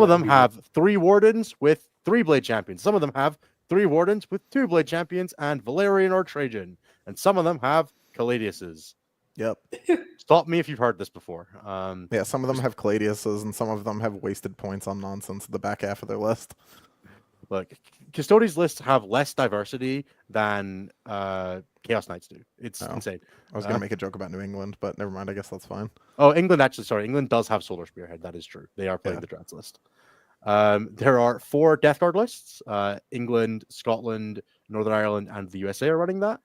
of them have 3 Wardens with 3 Blade Champions. Some of them have 3 Wardens with 2 Blade Champions and Valerian or Trajan. And some of them have Caladiuses. Yep. Stop me if you've heard this before. Yeah, some of them have Caladiuses and some of them have wasted points on nonsense at the back half of their list. Look, Custodes lists have less diversity than Chaos Knights do. It's insane. I was going to make a joke about New England, but never mind. I guess that's fine. Oh, England does have Solar Spearhead. That is true. They are playing the Drats list. There are 4 Death Guard lists. England, Scotland, Northern Ireland, and the USA are running that.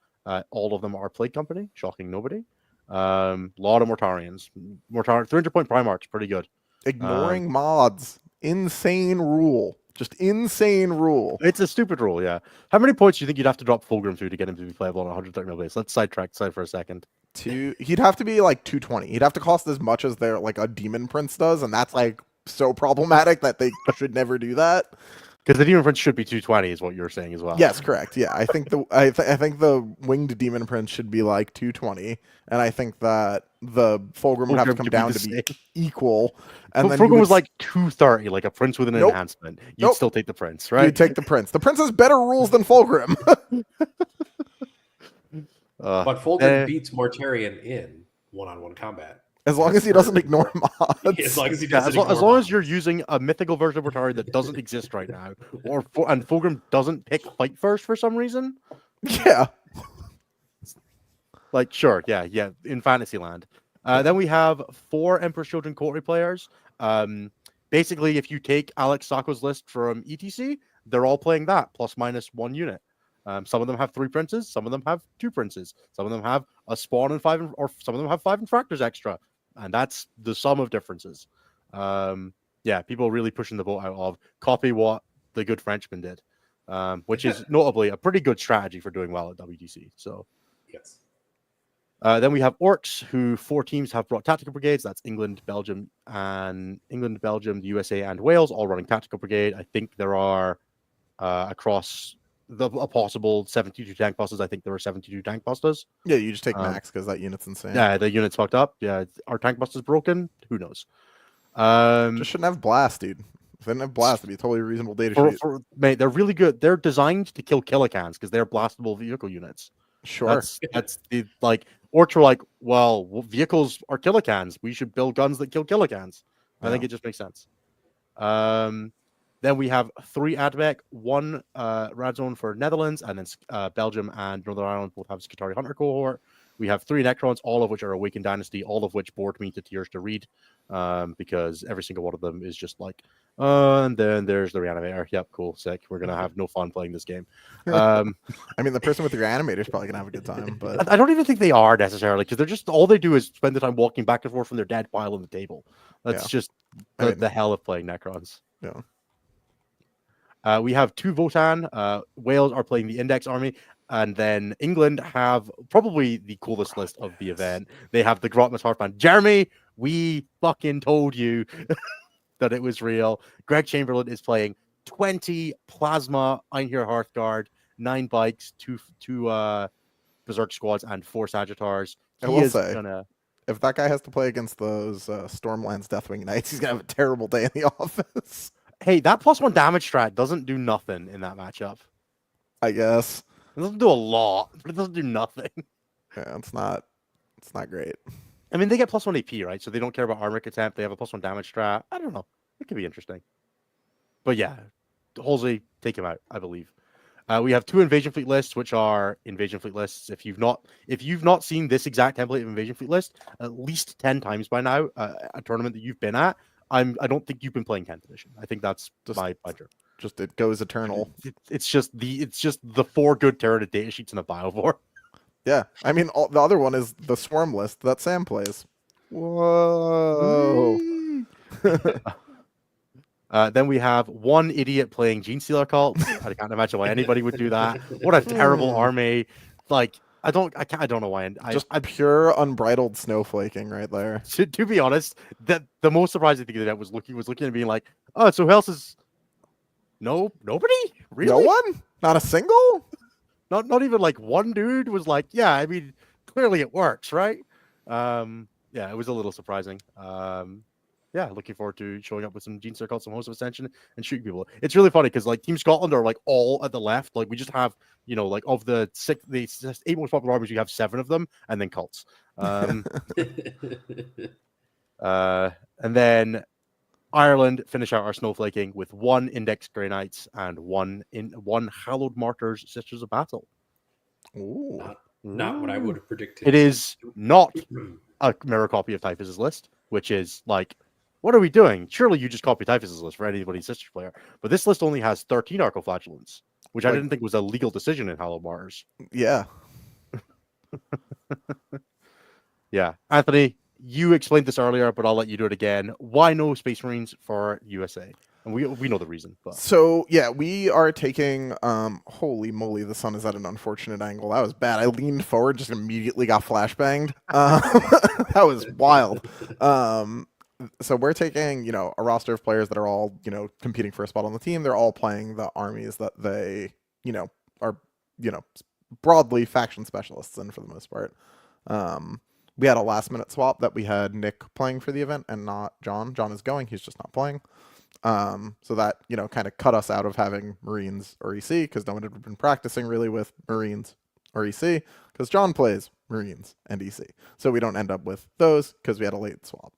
All of them are Plague Company. Shocking nobody. Lot of Mortarians. 300-point Primarchs. Pretty good. Ignoring mods. Insane rule. Just insane rule. It's a stupid rule, yeah. How many points do you think you'd have to drop Fulgrim through to get him to be playable on a 130 mil base? Let's sidetrack for a second. He'd have to be like 220. He'd have to cost as much as their like a Demon Prince does, and that's like so problematic that they should never do that. Because the Demon Prince should be 220, is what you're saying as well. Yes, correct. Yeah, I think I think the Winged Demon Prince should be like 220, and I think that the Fulgrim would have to come down to be equal. And then Fulgrim was like 230, like a Prince with an enhancement. You'd still take the Prince, right? You'd take the Prince. The Prince has better rules than Fulgrim. But Fulgrim beats Mortarion in one-on-one combat. As long as he doesn't ignore mods. As long as he doesn't as long as you're using a mythical version of Mortarion that doesn't exist right now, and Fulgrim doesn't pick fight first for some reason. Yeah. Like, sure, yeah, in Fantasyland. Then we have 4 Emperor's Children Coterie players. Basically, if you take Alex Sacco's list from ETC, they're all playing that, plus minus 1 unit. Some of them have 3 princes, some of them have 2 princes, some of them have a spawn and 5, or some of them have 5 infractors extra, and that's the sum of differences. Yeah, people really pushing the boat out of copy what the good Frenchman did, which is notably a pretty good strategy for doing well at WDC. So, yes. Then we have Orcs, who 4 teams have brought tactical brigades. That's England, Belgium, the USA, and Wales, all running tactical brigade. I think there are across a possible 72 tank busters. I think there were 72 tank busters. Yeah, you just take max because that unit's insane. Yeah, the unit's fucked up. Yeah, are tank busters broken? Who knows? Just shouldn't have blast, dude. If they didn't have blast, it'd be a totally reasonable data sheet. Mate, they're really good. They're designed to kill Killicans because they're blastable vehicle units. Sure. That's the like Orcs were like, well, vehicles are Killicans. We should build guns that kill Killicans. I think it just makes sense. Then we have 3 Admech, 1 Radzone for Netherlands, and then Belgium and Northern Ireland both have Skitarii Hunter cohort. We have 3 Necrons, all of which are Awakened Dynasty, all of which bored me to tears to read, because every single one of them is just like, and then there's the Reanimator. Yep, cool, sick. We're going to have no fun playing this game. I mean, the person with the Reanimator is probably going to have a good time, but I don't even think they are necessarily, because they're just, all they do is spend the time walking back and forth from their dead pile on the table. That's just the hell of playing Necrons. Yeah. We have 2 Votann. Wales are playing the Index Army. And then England have probably the coolest list of the event. They have the Grotmas Heartband. Jeremy, We fucking told you that it was real. Greg Chamberlain is playing 20 Plasma Einhir Hearthguard, 9 bikes, two Berserk squads, and 4 Sagittars. I He will is say, gonna. if that guy has to play against those Stormlands Deathwing Knights, he's gonna have a terrible day in the office. Hey, that +1 damage strat doesn't do nothing in that matchup. I guess. It doesn't do a lot, but it doesn't do nothing. Yeah, it's not great. I mean, they get +1 AP, right? So they don't care about armor attempt. They have a +1 damage strat. I don't know. It could be interesting. But yeah, Halsey, take him out, I believe. We have 2 Invasion Fleet lists, which are Invasion Fleet lists. If you've not seen this exact template of Invasion Fleet list at least 10 times by now, a tournament that you've been at, I don't think you've been playing 10th edition. I think that's Just- my pleasure. Just it goes eternal. It's just the 4 good Terrated data sheets in a Biovore. Yeah, I mean, the other one is the Swarm list that Sam plays. Whoa. Then we have 1 idiot playing Gene Stealer Cult. I can't imagine why anybody would do that. What a terrible army! Like I don't know why. Just pure unbridled snowflaking right there. To be honest, that the most surprising thing that was looking and being like, oh, so who else is? Nobody really? No one? Not a single? Not even like one dude was like, yeah. I mean, clearly it works, right? Yeah, it was a little surprising. Yeah, looking forward to showing up with some Gene Stealer Cult, some Host of Ascension, and shooting people. It's really funny because like Team Scotland are like all at the left. Like we just have, like of the 8 most popular armies, you have 7 of them, and then cults. And then Ireland finish out our snowflaking with 1 Index Grey Knights and 1 Hallowed Martyrs Sisters of Battle. Ooh. Not what I would have predicted. It is not a mirror copy of Typhus's list, which is like, what are we doing? Surely you just copy Typhus's list for anybody's sister player. But this list only has 13 Arcoflagellants, which I didn't think was a legal decision in Hallowed Martyrs. Yeah. Yeah. Anthony, you explained this earlier, but I'll let you do it again. Why no Space Marines for USA? And we know the reason. But So yeah, we are taking holy moly, the sun is at an unfortunate angle. That was bad. I leaned forward, just immediately got flashbanged. That was wild. So we're taking, a roster of players that are all, competing for a spot on the team. They're all playing the armies that they, are, broadly faction specialists in for the most part. We had a last minute swap that we had Nick playing for the event and not John. John is going, he's just not playing. So that, kind of cut us out of having Marines or EC because no one had been practicing really with Marines or EC because John plays Marines and EC. So we don't end up with those because we had a late swap.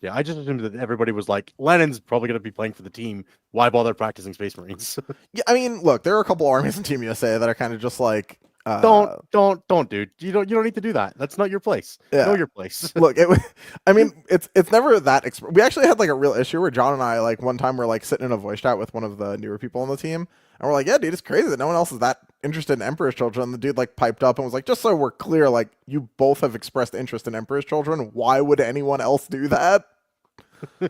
yeah, I just assumed that everybody was like, Lennon's probably going to be playing for the team. Why bother practicing Space Marines? Yeah, I mean, look, there are a couple armies in Team USA that are kind of just like, Don't, dude. You don't need to do that. That's not your place. Yeah. Know your place. Look, I mean, it's never that. We actually had like a real issue where John and I, like one time, we're like sitting in a voice chat with one of the newer people on the team, and we're like, "Yeah, dude, it's crazy that no one else is that interested in Emperor's Children." And the dude like piped up and was like, "Just so we're clear, like you both have expressed interest in Emperor's Children. Why would anyone else do that?" And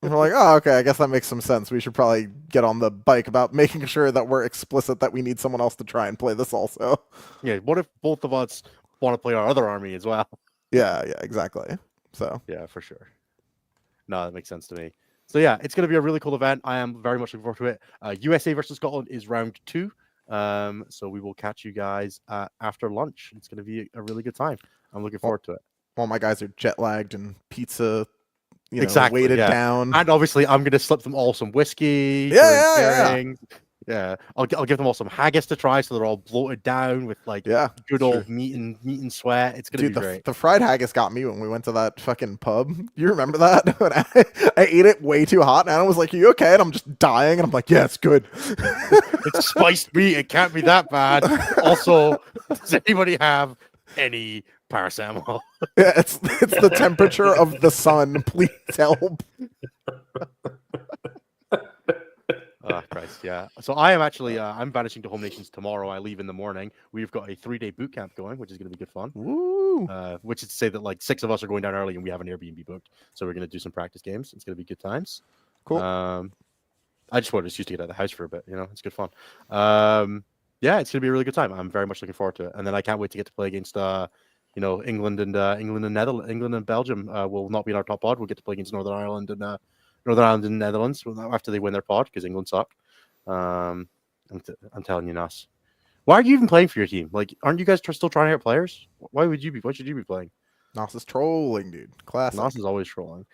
we're like, "Oh, okay, I guess that makes some sense. We should probably get on the bike about making sure that we're explicit that we need someone else to try and play this also." Yeah. What if both of us want to play our other army as well? Yeah, exactly. So Yeah, for sure. No, that makes sense to me. So yeah, it's going to be a really cool event. I am very much looking forward to it. USA versus Scotland is round 2. So we will catch you guys after lunch. It's going to be a really good time. I'm looking forward to it. all my guys are jet lagged and pizza, Exactly, weighted yeah. down. And obviously, I'm going to slip them all some whiskey. Yeah. Yeah, I'll give them all some haggis to try, so they're all bloated down with like good old meat and sweat. It's gonna be great. The fried haggis got me when we went to that fucking pub. You remember that? When I ate it way too hot, and Anna was like, "Are you okay?" And I'm just dying, and I'm like, "Yeah, it's good." It's spiced meat. It can't be that bad. Also, does anybody have any paracetamol? Yeah, it's the temperature of the sun. Please help. Oh, Christ, yeah. So I am actually, I'm vanishing to Home Nations tomorrow. I leave in the morning. We've got a 3-day boot camp going, which is going to be good fun. Woo! Which is to say that like 6 of us are going down early and we have an Airbnb booked. So we're going to do some practice games. It's going to be good times. Cool. I just wanted to get out of the house for a bit. It's good fun. Yeah, it's going to be a really good time. I'm very much looking forward to it. And then I can't wait to get to play against England and Netherlands, England and Belgium will not be in our top pod. We'll get to play against Northern Ireland and Netherlands after they win their pod because England suck. I'm telling you, Nas. Why are you even playing for your team? Like, aren't you guys still trying to get players? Why should you be playing? Nos is trolling, dude. Classic. Nos is always trolling.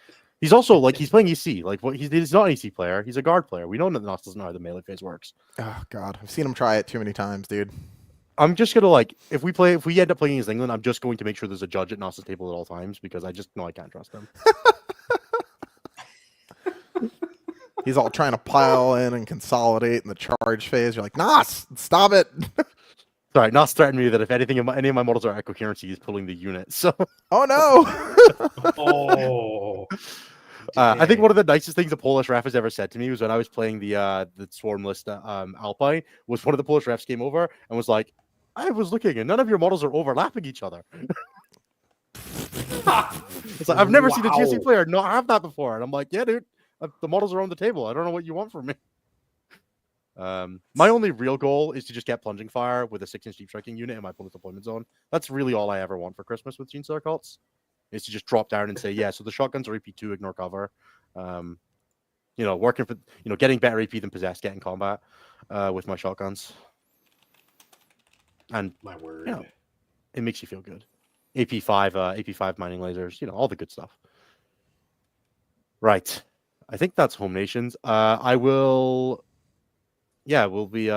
He's also like he's playing EC. Like he's not an EC player. He's a guard player. We know that Nos doesn't know how the melee phase works. Oh God, I've seen him try it too many times, dude. I'm just gonna if we end up playing against England, I'm just going to make sure there's a judge at Nos's table at all times because I just know I can't trust him. He's all trying to pile in and consolidate in the charge phase. You're like, Nos, stop it. Sorry, Nos threatened me that if any of my models are echo currency, he's pulling the unit. So Oh no. Oh. I think one of the nicest things a Polish ref has ever said to me was when I was playing the Swarm list Alpine. Was one of the Polish refs came over and was like, "I was looking and none of your models are overlapping each other." It's like I've never seen a GSC player not have that before, and I'm like, "Yeah, dude, the models are on the table. I don't know what you want from me." My only real goal is to just get plunging fire with a 6-inch deep striking unit in my opponent's deployment zone. That's really all I ever want for Christmas with Genestealer cults. Is to just drop down and say, yeah, so the shotguns are EP2, ignore cover. Working for, getting better EP than possessed, getting combat with my shotguns. And my word, it makes you feel good. AP5 mining lasers, all the good stuff. Right. I think that's Home Nations. We'll be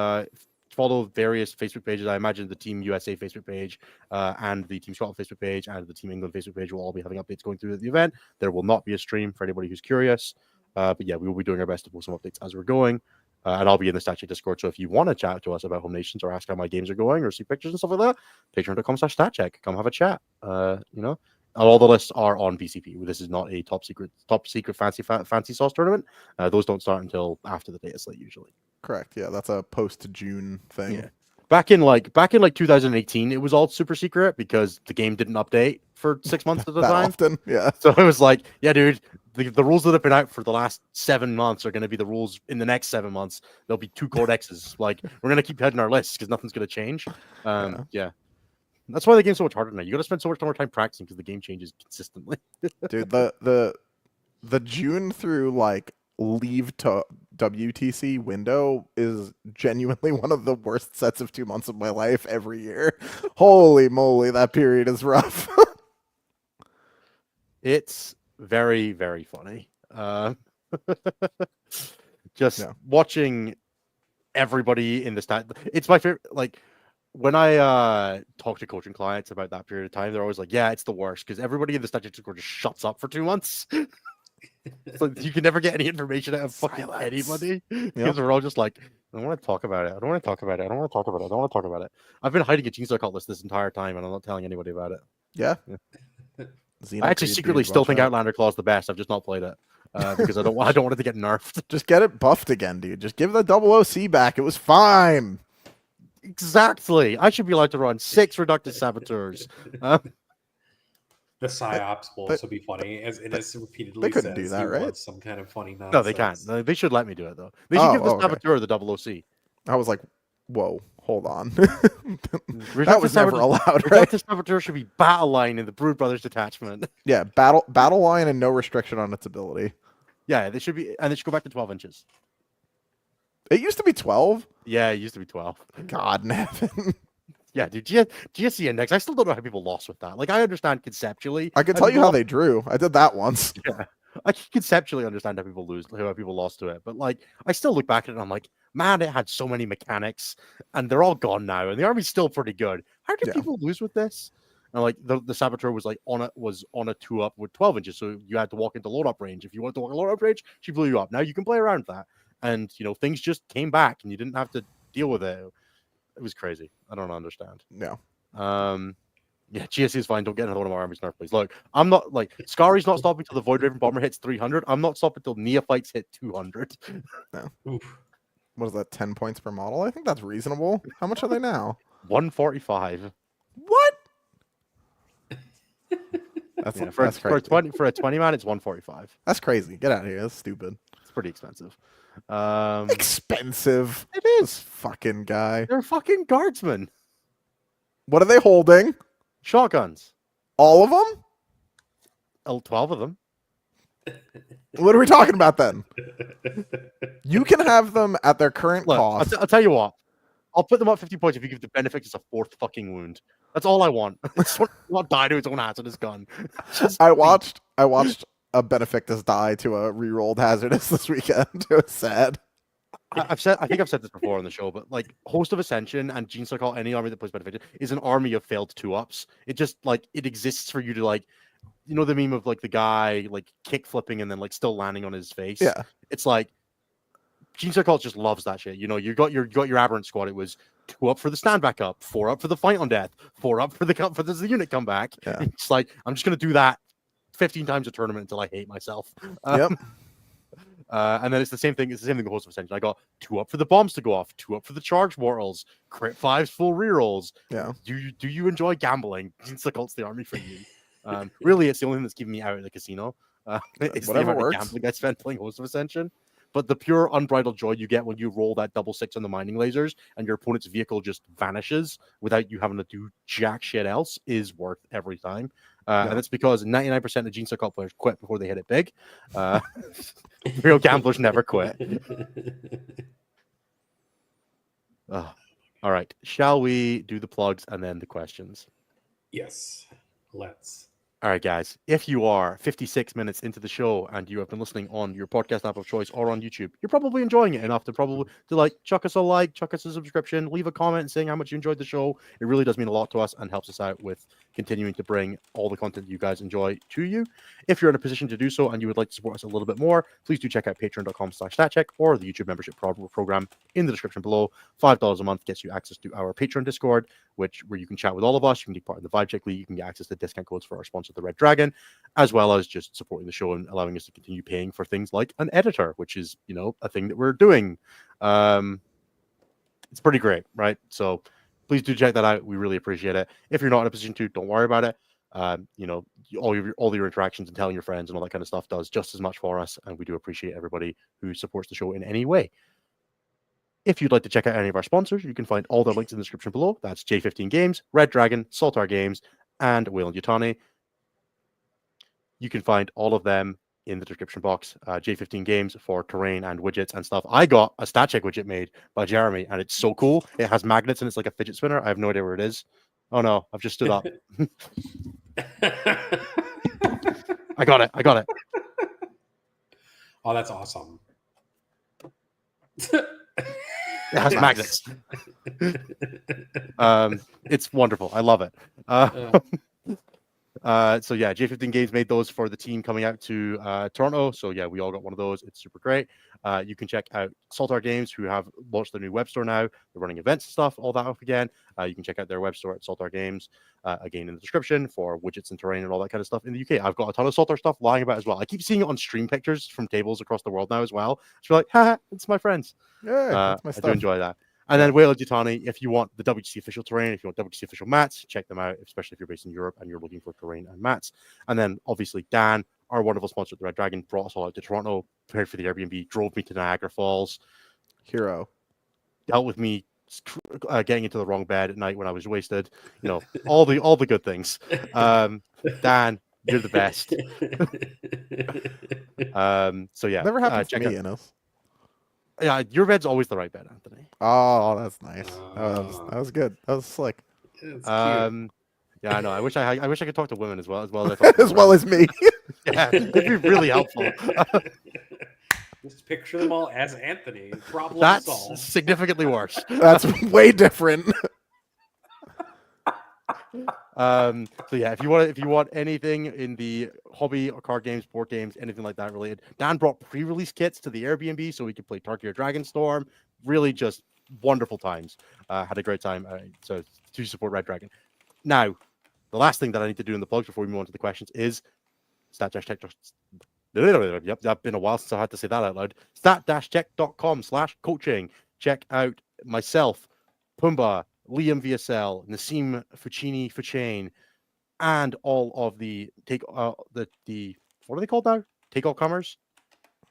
follow various Facebook pages. I imagine the Team USA Facebook page and the Team Scotland Facebook page and the Team England Facebook page will all be having updates going through the event. There will not be a stream for anybody who's curious. But yeah, we will be doing our best to post some updates as we're going. And I'll be in the StatCheck Discord. So if you want to chat to us about Home Nations or ask how my games are going or see pictures and stuff like that, patreon.com/StatCheck. Come have a chat. All the lists are on BCP. This is not a top secret fancy sauce tournament. Those don't start until after the data slate usually. Correct. Yeah, that's a post-June thing. Yeah. Back in 2018, it was all super secret because the game didn't update for 6 months at a time. Often, yeah. So it was like, yeah, dude, the rules that have been out for the last 7 months are going to be the rules in the next 7 months. There'll be 2 codexes. Like we're going to keep heading our lists because nothing's going to change. Yeah. That's why the game's so much harder now. You got to spend so much more time practicing because the game changes consistently. Dude, the June through leave to WTC window is genuinely one of the worst sets of 2 months of my life every year. Holy moly, that period is rough. It's very, very funny. Watching everybody in the stat. It's my favorite. When I talk to coaching clients about that period of time, they're always like, yeah, it's the worst because everybody in the statistics score just shuts up for 2 months. So you can never get any information out of fucking anybody because we're all just like, I don't want to talk about it. I don't want to talk about it. I don't want to talk about it. I don't want to talk about it. I've been hiding a Genestealer cult list this entire time and I'm not telling anybody about it. Yeah. I actually secretly still think Outlander Claw's the best. I've just not played it because I don't want it to get nerfed. Just get it buffed again, dude. Just give the double OC back. It was fine. Exactly. I should be allowed to run 6 reductive saboteurs. The psyops will also be funny, as Innes repeatedly they couldn't says do that, he right? wants some kind of funny nonsense. No, they can't. They should let me do it though. They should give the saboteur the double OC. I was like, whoa, hold on. That was never allowed, right? The saboteur should be battle line in the Brood Brothers detachment. Yeah, battle line and no restriction on its ability. Yeah, they should be, and they should go back to 12 inches. It used to be 12. Yeah, it used to be 12. God in heaven. Yeah, dude, GSC index. I still don't know how people lost with that. I understand conceptually. I can tell you how they drew. I did that once. Yeah, I can conceptually understand how people lost to it, but I still look back at it and I'm like, man, it had so many mechanics, and they're all gone now, and the army's still pretty good. How did people lose with this? And the saboteur was on a 2-up with 12 inches, so you had to walk into load up range. If you wanted to walk in load up range, she blew you up. Now you can play around that, and things just came back, and you didn't have to deal with it. It was crazy. I don't understand. No. Yeah, GSC is fine. Don't get another one of our armies nerfed, please. Look, I'm not Scari's not stopping till the Void Raven bomber hits 300. I'm not stopping till Neophytes hit 200. No. Oof. What is that? 10 points per model? I think that's reasonable. How much are they now? 145. What? That's crazy. For a 20 man, it's 145. That's crazy. Get out of here. That's stupid. It's pretty expensive. Expensive. It is. This fucking guy. They're fucking guardsmen. What are they holding? Shotguns. All of them? 12 of them. What are we talking about then? You can have them at their current Look, cost. I'll tell you what. I'll put them up 50 points if you give the benefit as a 4th fucking wound. That's all I want. I just want to not die to its own hazard his gun. Just I watched a Benefactus die to a rerolled hazardous this weekend. It was sad. I think I've said this before on the show, but like Host of Ascension and Gene Circle, any army that plays Benefactor is an army of failed 2-ups. It just like it exists for you to like, you know, the meme of like the guy like kick flipping and then like still landing on his face. Yeah. It's like Gene Circle just loves that shit. You know, you got your Aberrant squad. It was 2 up for the stand back up, 4 up for the fight on death, 4 up for the unit come back. Yeah. It's like I'm just gonna do that 15 times a tournament until I hate myself. Yep. And then it's the same thing. It's the same thing with Host of Ascension. I got 2 up for the bombs to go off, 2 up for the charge mortals, crit 5s, full rerolls. Yeah. Do you enjoy gambling? Gene Circle's the army for you. Really, it's the only thing that's keeping me out of the casino. It's the Whatever amount of works. gambling I spent playing Host of Ascension. But the pure unbridled joy you get when you roll that 6 on the mining lasers and your opponent's vehicle just vanishes without you having to do jack shit else is worth every time. Yeah. And it's because 99% of Gene Circle players quit before they hit it big. Real gamblers never quit. All right. Shall we do the plugs and then the questions? Yes, let's. All right, guys. If you are 56 minutes into the show and you have been listening on your podcast app of choice or on YouTube, you're probably enjoying it enough to like chuck us a like, chuck us a subscription, leave a comment saying how much you enjoyed the show. It really does mean a lot to us and helps us out with continuing to bring all the content you guys enjoy to you. If you're in a position to do so and you would like to support us a little bit more, please do check out patreon.com/statcheck or the YouTube membership program in the description below. $5 a month gets you access to our Patreon Discord, where you can chat with all of us. You can take part in the Vibe Check League. You can get access to discount codes for our sponsor, the Red Dragon, as well as just supporting the show and allowing us to continue paying for things like an editor, which is, you know, a thing that we're doing. It's pretty great, right? So please do check that out. We really appreciate it. If you're not in a position to, don't worry about it. You know, all your interactions and telling your friends and all that kind of stuff does just as much for us, and we do appreciate everybody who supports the show in any way. If you'd like to check out any of our sponsors, you can find all the links in the description below. That's J15 Games, Red Dragon, Saltar Games, and Wayland Yutani. You can find all of them in the description box. J15 Games for terrain and widgets and stuff. I got a stat check widget made by Jeremy, and it's so cool. It has magnets and it's like a fidget spinner. I have no idea where it is. Oh no, I've just stood up. I got it. Oh, that's awesome. It has magnets. It's wonderful. I love it. So yeah, J15 Games made those for the team coming out to Toronto. So yeah, we all got one of those. It's super great. You can check out Saltar Games, who have launched their new web store now. They're running events and stuff, all that up again. You can check out their web store at Saltar Games, again in the description, for widgets and terrain and all that kind of stuff in the UK. I've got a ton of Saltar stuff lying about as well. I keep seeing it on stream pictures from tables across the world now as well. So like, haha, it's my friends. Yeah, that's my I stuff. do enjoy that. And then Wayland Yutani, if you want the WGC official terrain, if you want WGC official mats, check them out, especially if you're based in Europe and you're looking for terrain and mats. And then obviously Dan, our wonderful sponsor at the Red Dragon, brought us all out to Toronto, prepared for the Airbnb, drove me to Niagara Falls, Hero. dealt with me getting into the wrong bed at night when I was wasted. You know, all the good things. Dan, you're the best. So yeah, Never happened to check me, out- Enos. Yeah, your bed's always the right bed, Anthony. Oh, that's nice. That was good. That was slick. It's Yeah, I know. I wish I could talk to women as well as I talk to As well as me. yeah, it'd be really helpful. cute. Just picture them all as Anthony. Problem That's solved. significantly worse. That's way different. So yeah, if you want anything in the hobby or card games, board games, anything like that related, Dan brought pre-release kits to the Airbnb so we could play Tarkir Dragonstorm. Really, just wonderful times. Had a great time. So to support Red Dragon. Now, the last thing that I need to do in the plugs before we move on to the questions is stat-check. Yep, that's been a while since I had to say that out loud. stat-check.com/coaching. Check out myself, Pumba, Liam VSL, Nassim Fucini, and all of the what are they called now? Take All Comers.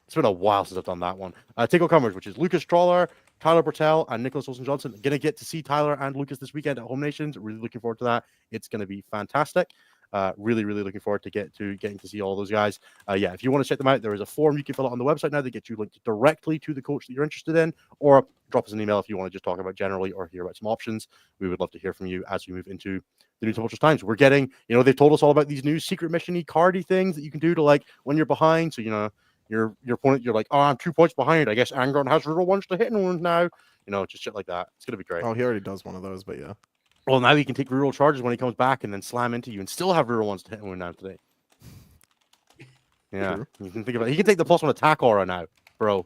It's been a while since I've done that one. Take All Comers, which is Lucas Trawler, Tyler Bertel and Nicholas Olsen-Johnson. Going to get to see Tyler and Lucas this weekend at Home Nations. Really looking forward to that. It's going to be fantastic. Really looking forward to getting to see all those guys. Yeah, if you want to check them out, there is a form you can fill out on the website now that gets you linked directly to the coach that you're interested in, or drop us an email if you want to just talk about generally or hear about some options. We would love to hear from you as we move into the new tumultuous times. We're getting, they've told us all about these new secret mission-y cardy things that you can do to, like, when you're behind. So, your opponent, you're like, oh, I'm 2 points behind. I guess Angron has real ones to hit and wounds now. Just shit like that. It's gonna be great. Oh, he already does one of those, but yeah. Well, now he can take reroll charges when he comes back and then slam into you and still have reroll ones to hit and wound now today. Yeah, True. you can think about it. He can take the +1 attack aura now, bro.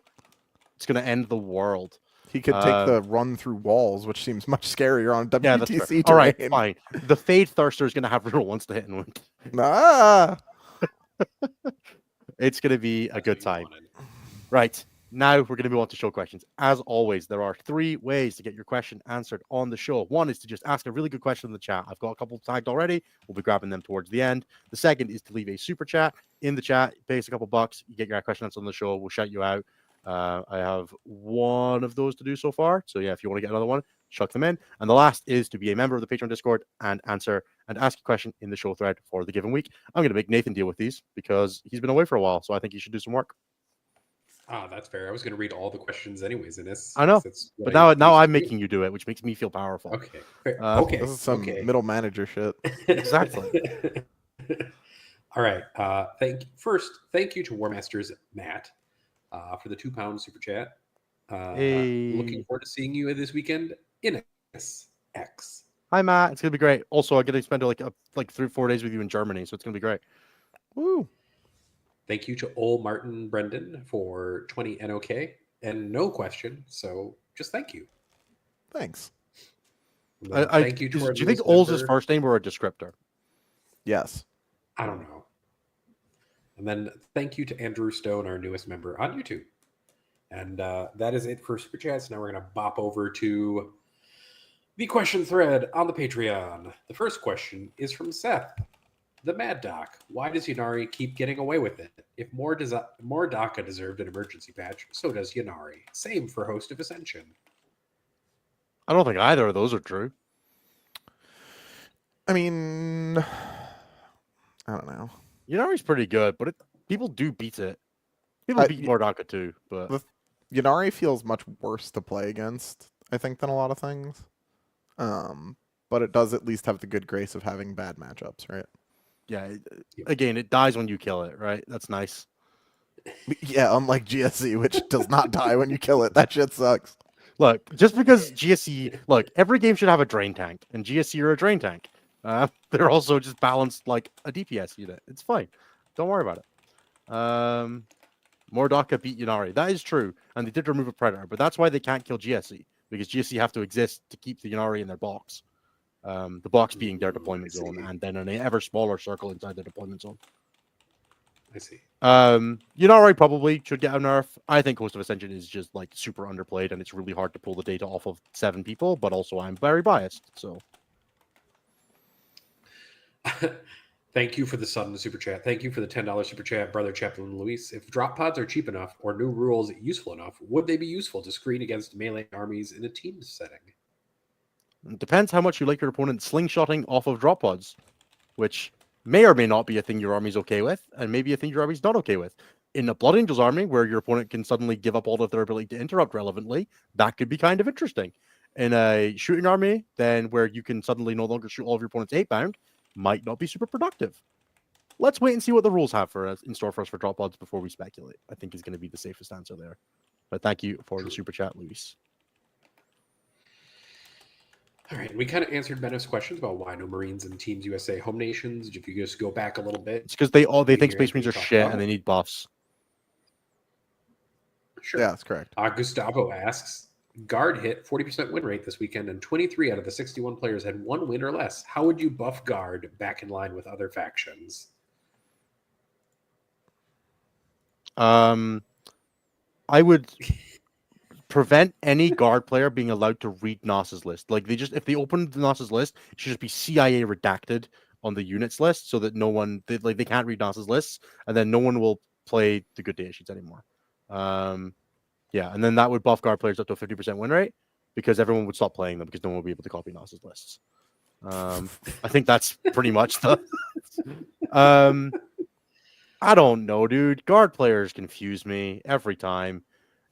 It's gonna end the world. He could take the run through walls, which seems much scarier on Yeah, that's WTC fair. terrain. All right, fine. The Fade Thirster is gonna have reroll ones to hit and wound. Ah! It's gonna be a That's good what you time. wanted. Right. Now we're going to move on to show questions. As always, there are 3 ways to get your question answered on the show. One is to just ask a really good question in the chat. I've got a couple tagged already. We'll be grabbing them towards the end. The second is to leave a super chat in the chat. Pay us a couple bucks. You get your question answered on the show. We'll shout you out. I have one of those to do so far. So yeah, if you want to get another one, chuck them in. And the last is to be a member of the Patreon Discord and ask a question in the show thread for the given week. I'm going to make Nathan deal with these because he's been away for a while. So I think he should do some work. Ah, that's fair. I was going to read all the questions anyways in this. I know, That's but what now I'm used to do. making you do it, which makes me feel powerful. Okay. Fair. Okay. This is some middle manager shit. Exactly. All right. Thank you to Warmasters Matt for the £2 super chat. Hey. Looking forward to seeing you this weekend in SX. Hi, Matt. It's gonna be great. Also, I'm gonna spend like 3-4 days with you in Germany, so it's gonna be great. Woo! Thank you to Ole Martin Brendan for 20 NOK and no question. So just thank you. Thanks. And then thank you to our Do you think newest Ole's his member. first name or a descriptor? Yes. I don't know. And then thank you to Andrew Stone, our newest member on YouTube. And that is it for Super Chats. Now we're going to bop over to the question thread on the Patreon. The first question is from Seth, the Mad Doc. Why does Yanari keep getting away with it? If more DACA deserved an emergency patch, so does Yanari. Same for Host of Ascension. I don't think either of those are true. I mean, I don't know. Yanari's pretty good, but people do beat it. People beat Mordaka too, but Yanari feels much worse to play against, I think, than a lot of things. But it does at least have the good grace of having bad matchups, right? yeah, again, it dies when you kill it, right? That's nice. Yeah, unlike GSC, which does not die when you kill it. That shit sucks. Look, just because GSC, every game should have a drain tank, and GSC are a drain tank. They're also just balanced like a DPS unit. It's fine. Don't worry about it. Mordaka beat Yanari. That is true, and they did remove a Predator, but that's why they can't kill GSC, because GSC have to exist to keep the Yanari in their box. The box being their deployment zone, and then an ever smaller circle inside the deployment zone. I see. Yanari probably should get a nerf. I think Host of Ascension is just super underplayed, and it's really hard to pull the data off of 7 people, but also I'm very biased, so. Thank you for the sudden super chat. Thank you for the $10 super chat, Brother Chaplain Luis. If drop pods are cheap enough or new rules useful enough, would they be useful to screen against melee armies in a team setting? It depends how much you like your opponent slingshotting off of drop pods, which may or may not be a thing your army's okay with, and maybe a thing your army's not okay with. In a Blood Angels army, where your opponent can suddenly give up all of their ability to interrupt relevantly, that could be kind of interesting. In a shooting army, then where you can suddenly no longer shoot all of your opponent's 8-bound, might not be super productive. Let's wait and see what the rules have for us in store for us for drop pods before we speculate. I think is going to be the safest answer there. But thank you for the super chat, Luis. All right, we kind of answered Ben's questions about why no Marines in Teams USA home nations. If you just go back a little bit, It's because they think Here, Space Marines are talk shit about and they need buffs. sure. Yeah, that's correct. Gustavo asks, Guard hit 40% win rate this weekend, and 23 out of the 61 players had 1 win or less. How would you buff Guard back in line with other factions? I would prevent any Guard player being allowed to read Nas's list. If they open the Nas's list, it should just be CIA redacted on the units list so that they can't read Nas's lists, and then no one will play the good data sheets anymore. Yeah, and then that would buff guard players up to a 50% win rate because everyone would stop playing them because no one would be able to copy Nas's lists. I think that's pretty much the. I don't know, dude. Guard players confuse me every time.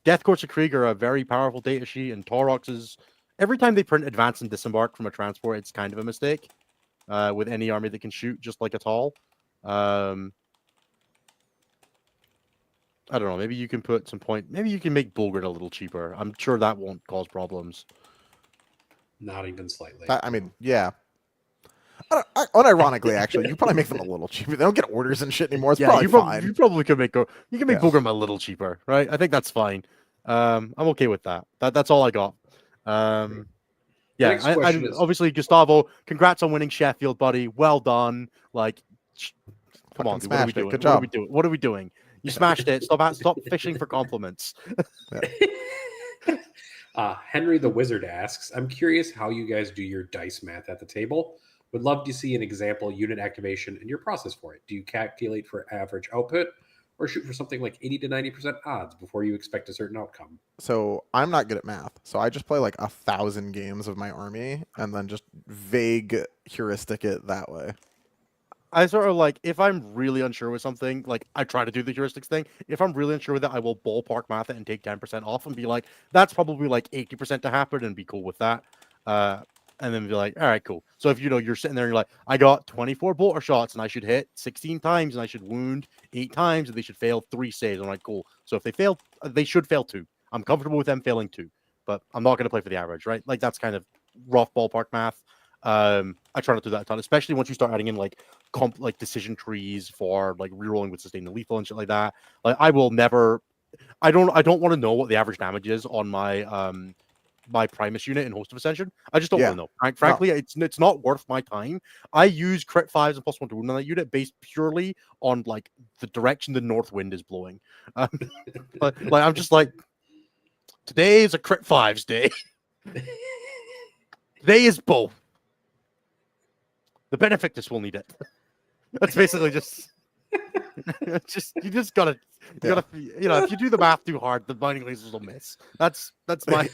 Death Courts of Krieg are a very powerful data sheet, and Taurox is every time they print Advance and Disembark from a transport, it's kind of a mistake. With any army that can shoot just like a tall. I don't know. Maybe you can put some point. Maybe you can make Bulgard a little cheaper. I'm sure that won't cause problems. Not even slightly. I mean, yeah. Unironically, actually, you probably make them a little cheaper. They don't get orders and shit anymore. It's probably fine. You probably could make Yeah. Bulgrim a little cheaper, right? I think that's fine. I'm okay with that. That's all I got. Yeah, next question is- obviously Gustavo. Congrats on winning Sheffield, buddy. Well done. Like, come on, Fucking dude, what are we smashed it. doing? Good What are job. we doing? What are we doing? You smashed it. Stop fishing for compliments. Henry the Wizard asks, I'm curious how you guys do your dice math at the table. Would love to see an example unit activation and your process for it. Do you calculate for average output or shoot for something like 80 to 90% odds before you expect a certain outcome? So I'm not good at math. So I just play like 1,000 games of my army and then just vague heuristic it that way. I sort of like if I'm really unsure with something, like I try to do the heuristics thing. If I'm really unsure with it, I will ballpark math it and take 10% off and be like, that's probably like 80% to happen and be cool with that. And then be like, all right, cool. So if you're sitting there and you're like, I got 24 bolter shots and I should hit 16 times and I should wound 8 times and they should fail 3 saves. I'm like, cool. So if they fail, they should fail 2. I'm comfortable with them failing 2, but I'm not going to play for the average, right? Like that's kind of rough ballpark math. I try not to do that a ton, especially once you start adding in like decision trees for like rerolling with sustained and lethal and shit like that. Like I will never. I don't want to know what the average damage is on my my Primus unit in Host of Ascension. I just don't want to know. Frankly, it's not worth my time. I use crit 5s and +1 to wound on that unit based purely on like the direction the north wind is blowing. Like I'm just like, today is a crit 5s day. Today is both. The Benefactors will need it. That's basically just you just gotta if you do the math too hard, the binding lasers will miss. That's my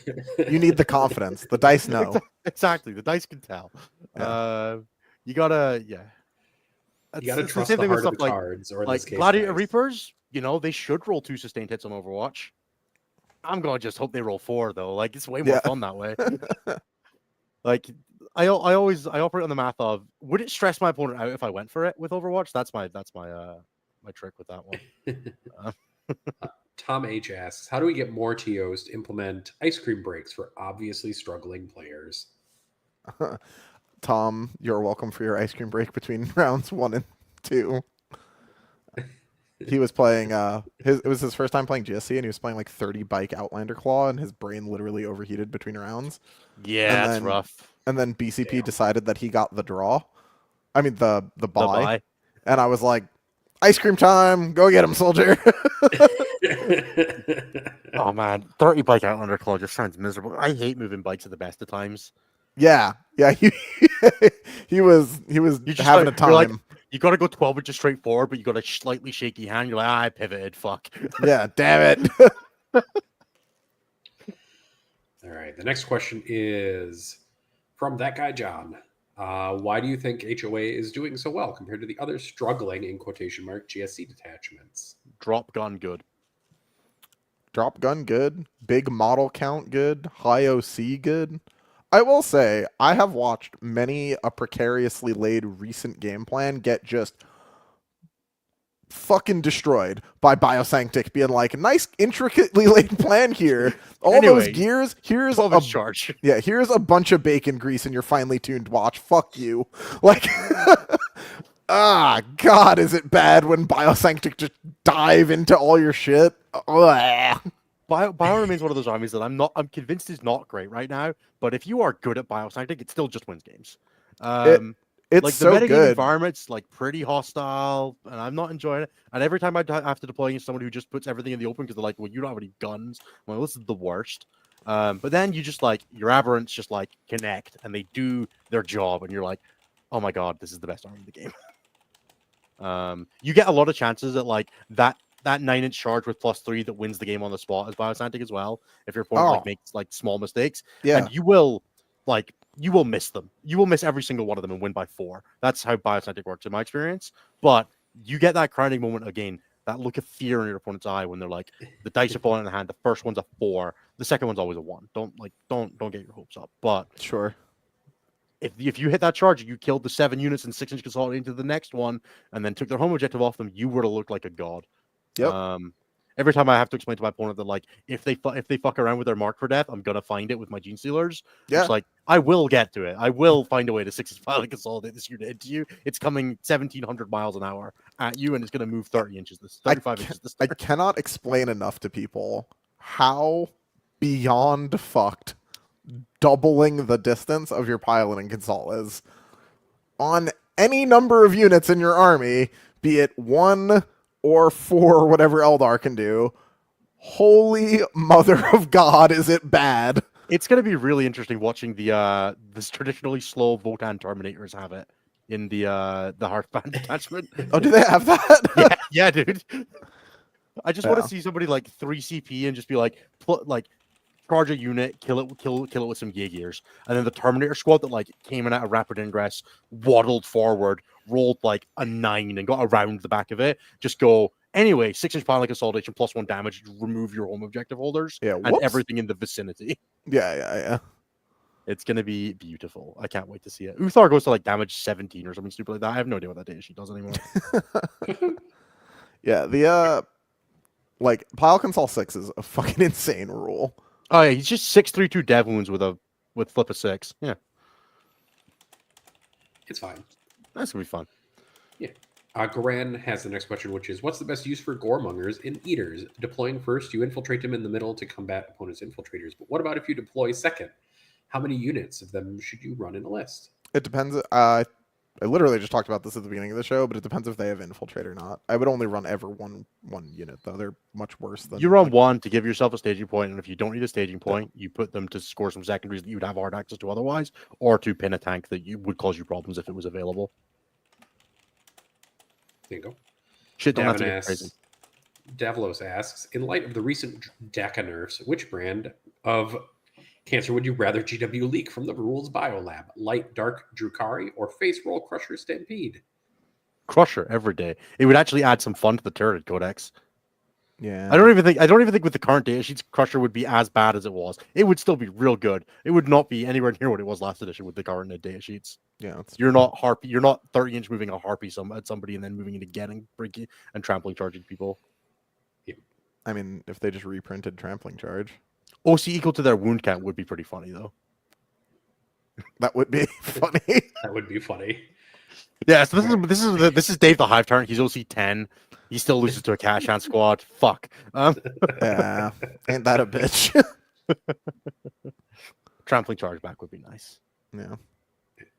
You need the confidence. The dice know. exactly. The dice can tell. Yeah. You gotta You got to trust the heart of the cards, or in like this case, Gladiator dice. Reapers. They should roll 2 sustained hits on Overwatch. I'm gonna just hope they roll 4 though. Like it's way more fun that way. Like I operate on the math of, would it stress my opponent out if I went for it with Overwatch? That's my my trick with that one. Tom H asks, how do we get more TOs to implement ice cream breaks for obviously struggling players? Tom, you're welcome for your ice cream break between rounds 1 and 2. He was playing it was his first time playing GSC and he was playing like 30 bike Outlander Claw and his brain literally overheated between rounds. Yeah, that's rough. And then BCP decided that he got the draw. I mean the buy. buy. And I was like, ice cream time, go get him, soldier. Oh man, 30 bike Outlander Claw just sounds miserable. I hate moving bikes at the best of times. Yeah. He was just having like- a time. you're like, you got to go 12 inches straight forward, but you got a slightly shaky hand. You're like, I pivoted. Fuck. Yeah, damn it. All right. The next question is from that guy, John. Why do you think HOA is doing so well compared to the other struggling, in quotation mark, GSC detachments? Drop gun good. Drop gun good. Big model count good. High OC good. I will say, I have watched many a precariously laid recent game plan get just fucking destroyed by Biosanctic being like, nice intricately laid plan here. All Anyway, those gears, here's 12 inch charge. yeah, here's a bunch of bacon grease in your finely tuned watch. Fuck you. Like, God, is it bad when Biosanctic just dive into all your shit? Ugh. Bio remains one of those armies that I'm convinced is not great right now. But if you are good at Biosanctic, it still just wins games. It's like so the metagame good. environment's like pretty hostile, and I'm not enjoying it. And every time I have to deploy against someone who just puts everything in the open because they're like, "Well, you don't have any guns." I'm like, this is the worst. But then you just like your aberrants just like connect and they do their job, and you're like, "Oh my god, this is the best army in the game." You get a lot of chances at like that that 9-inch charge with +3 that wins the game on the spot as Biosantic as well. If your opponent like Oh. makes like small mistakes, Yeah. and you will miss them. You will miss every single one of them and win by 4. That's how Biosantic works in my experience. But you get that crowning moment again, that look of fear in your opponent's eye when they're like, the dice are falling in the hand. The first one's a 4, the second one's always a 1. Don't get your hopes up. But Sure. if you hit that charge, you killed the 7 units and 6-inch consolidate into the next one, and then took their home objective off them, you were to look like a god. Yep. Every time I have to explain to my opponent that like if they fuck around with their mark for death, I'm gonna find it with my Gene Stealers. Yeah. It's like I will get to it. I will find a way to 6-inch file and consolidate this unit into you. It's coming 1,700 miles an hour at you, and it's gonna move 30 inches. 35 inches. This I cannot explain enough to people how beyond fucked doubling the distance of your piloting console is on any number of units in your army, be it 1 or 4, whatever Eldar can do. Holy mother of God, is it bad? It's gonna be really interesting watching the this traditionally slow Votan Terminators have it in the Hearthband detachment. Oh, do they have that? yeah, dude. I just want Yeah. to see somebody like 3 CP and just be like, charge a unit, kill it with some Jaegers, and then the Terminator squad that like came in at a rapid ingress, waddled forward, rolled like a 9 and got around the back of it. Just go anyway. 6-inch piling consolidation +1 damage. Remove your home objective holders Yeah, and whoops. everything in the vicinity. Yeah. It's gonna be beautiful. I can't wait to see it. Uthar goes to like damage 17 or something stupid like that. I have no idea what that data sheet does anymore. Yeah, the like pile console 6 is a fucking insane rule. Oh yeah, he's just 632 dev wounds with flip of 6. Yeah, It's fine. that's gonna be fun. Garan has the next question, which is, what's the best use for Goremongers in Eaters? Deploying first, you infiltrate them in the middle to combat opponents' infiltrators. But what about if you deploy second? How many units of them should you run in a list? It depends. I literally just talked about this at the beginning of the show, but it depends if they have infiltrate or not. I would only run ever one unit though. They're much worse than You run like, 1 to give yourself a staging point, and if you don't need a staging point, you put them to score some secondaries that you would have hard access to otherwise, or to pin a tank that would cause you problems if it was available. There you go. Shit, don't have to get crazy. Davlos asks, in light of the recent DACA nerfs, which brand of cancer would you rather GW leak from the Rules Biolab? Light Dark Drukari or Face Roll Crusher Stampede? Crusher every day. It would actually add some fun to the turret codex. yeah. I don't even think with the current data sheets, Crusher would be as bad as it was. It would still be real good. It would not be anywhere near what it was last edition with the current data sheets. Yeah, it's You're not 30-inch moving a harpy at somebody and then moving it again and breaking and trampling charging people. I mean, if they just reprinted trampling charge, OC equal to their wound count would be pretty funny though. that would be funny. That would be funny. Yeah, so this is Dave the Hive Tyrant. He's OC 10. He still loses to a cash hand squad. Fuck. Yeah, ain't that a bitch? Trampling charge back would be nice. Yeah.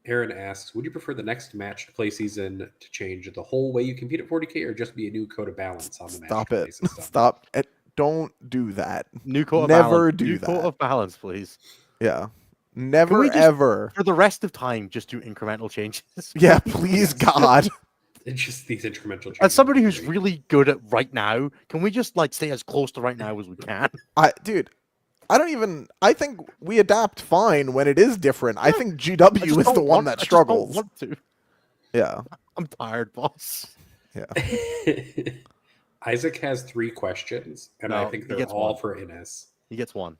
Aaron asks, would you prefer the next match play season to change the whole way you compete at 40K or just be a new code of balance on the match Stop play it. system? Stop it. Don't do that. New code of Never balance. do New that. code of balance, please. Yeah. Never we just- ever. For the rest of time, just do incremental changes. Yeah, please God. It's just these incremental changes. As somebody who's Great. really good at right now, can we just like stay as close to right now as we can? I think we adapt fine when it is different. I think GW is the one that struggles. I just don't want to. Yeah. I'm tired, boss. Isaac has 3 questions, and I No, think he they're gets all one. for Innes. He gets 1.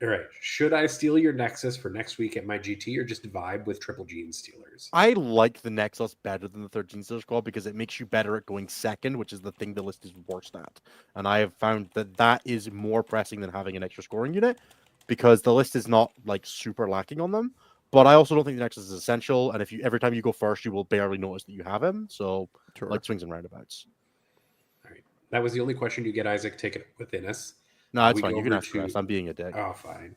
All right. Should I steal your Nexus for next week at my GT or just vibe with Triple Gene Stealers? I like the Nexus better than the 13 Steelers Squad because it makes you better at going second, which is the thing the list is worst at. And I have found that is more pressing than having an extra scoring unit because the list is not like super lacking on them. But I also don't think the Nexus is essential. And if you every time you go first, you will barely notice that you have him. So Sure. like swings and roundabouts. All right. That was the only question you get, Isaac. Take it with Innes. No, it's We fine. go You can over ask the rest. to- I'm being a dick. Oh, fine.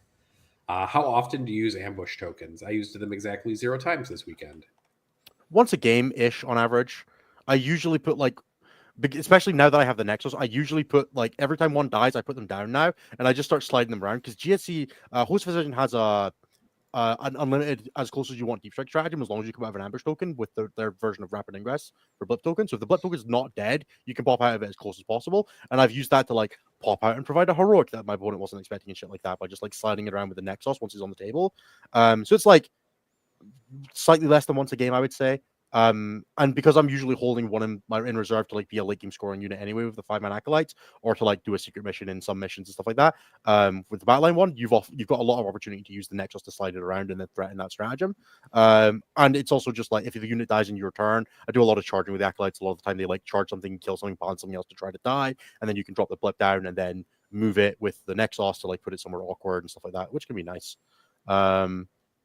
How often do you use ambush tokens? I used them exactly 0 times this weekend. Once a game ish on average. I usually put like, especially now that I have the Nexus, I usually put like every time one dies, I put them down now, and I just start sliding them around because GSC Host Physician has a an unlimited as close as you want deep strike stratagem, as long as you come out of an ambush token with their version of rapid ingress for blip token. So if the blip token is not dead, you can pop out of it as close as possible. And I've used that to like pop out and provide a heroic that my opponent wasn't expecting and shit like that by just like sliding it around with the Nexus once he's on the table. So it's like slightly less than once a game, I would say. And because I'm usually holding one in reserve to like be a late game scoring unit anyway with the 5-man acolytes, or to like do a secret mission in some missions and stuff like that. With the battleline one, you've got a lot of opportunity to use the Nexus to slide it around and then threaten that stratagem. And it's also just like if the unit dies in your turn, I do a lot of charging with the acolytes. A lot of the time they like charge something, kill something, ban something else to try to die, and then you can drop the blip down and then move it with the Nexus to like put it somewhere awkward and stuff like that, which can be nice.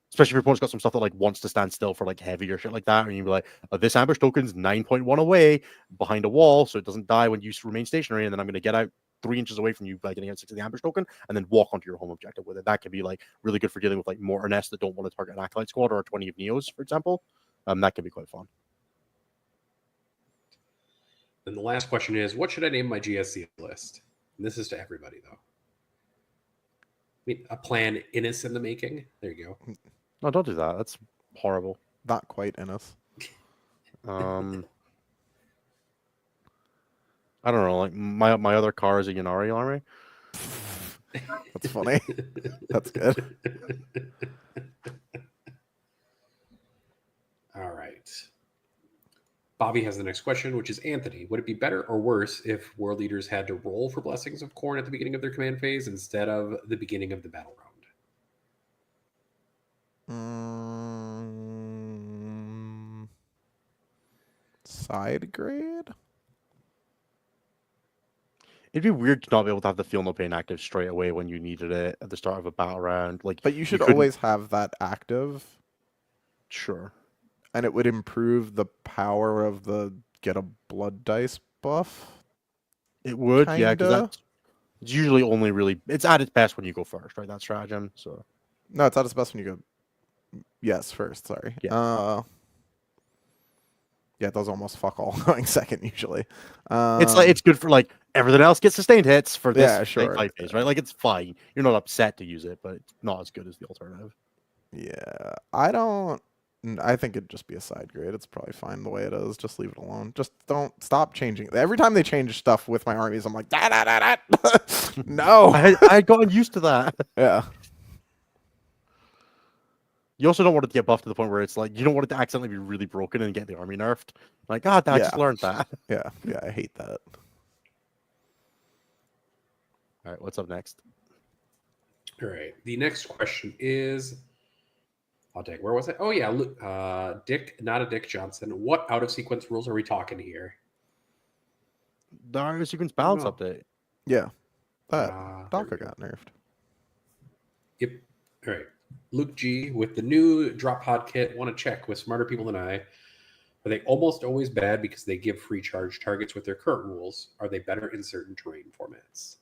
Especially if your opponent's got some stuff that like wants to stand still for like heavy or shit like that, and you'd be like, oh, this ambush token's 9.1 away behind a wall, so it doesn't die when you remain stationary, and then I'm going to get out 3 inches away from you by getting out 6 of the ambush token, and then walk onto your home objective with it. That can be like really good for dealing with like mortar nests that don't want to target an acolyte squad or 20 of Neos, for example. That can be quite fun. And the last question is, what should I name my GSC list? And this is to everybody, though. I mean, a plan Innis in the making. There you go. No, don't do that. That's horrible. Not quite Innis. I don't know. Like my other car is a Yanari army. That's funny. That's good. All right. Bobby has the next question, which is Anthony. Would it be better or worse if war leaders had to roll for Blessings of Khorne at the beginning of their command phase instead of the beginning of the battle round? Side grade? It'd be weird to not be able to have the Feel No Pain active straight away when you needed it at the start of a battle round. Like, But you should couldn't- always have that active, Sure. and it would improve the power of the get a blood dice buff. It would, yeah, because Kinda. that's it's usually only really it's at its best when you go first, right? That stratagem. So No, it's at its best when you go. Yes, first. Sorry. Yeah, it does almost fuck all going second usually. it's like it's good for like everything else gets sustained hits for this Yeah, sure. fight phase, right? Like it's fine. You're not upset to use it, but it's not as good as the alternative. Yeah, I think it'd just be a side grade. It's probably fine the way it is. Just leave it alone. Just don't stop changing. Every time they change stuff with my armies, I'm like, da da da da. No. I had gotten used to that. Yeah. You also don't want it to get buffed to the point where it's like you don't want it to accidentally be really broken and get the army nerfed. Like, God, I just Yeah. learned that. Yeah. Yeah. I hate that. All right, what's up next? All right. The next question is, I'll take. Where was it? Oh yeah, Dick, not a Dick Johnson. What out of sequence rules are we talking here? The Army Sequence balance know. update. Yeah. That There Daka we go. got nerfed. Yep. All right. Luke G with the new drop pod kit. Want to check with smarter people than I. Are they almost always bad because they give free charge targets with their current rules? Are they better in certain terrain formats?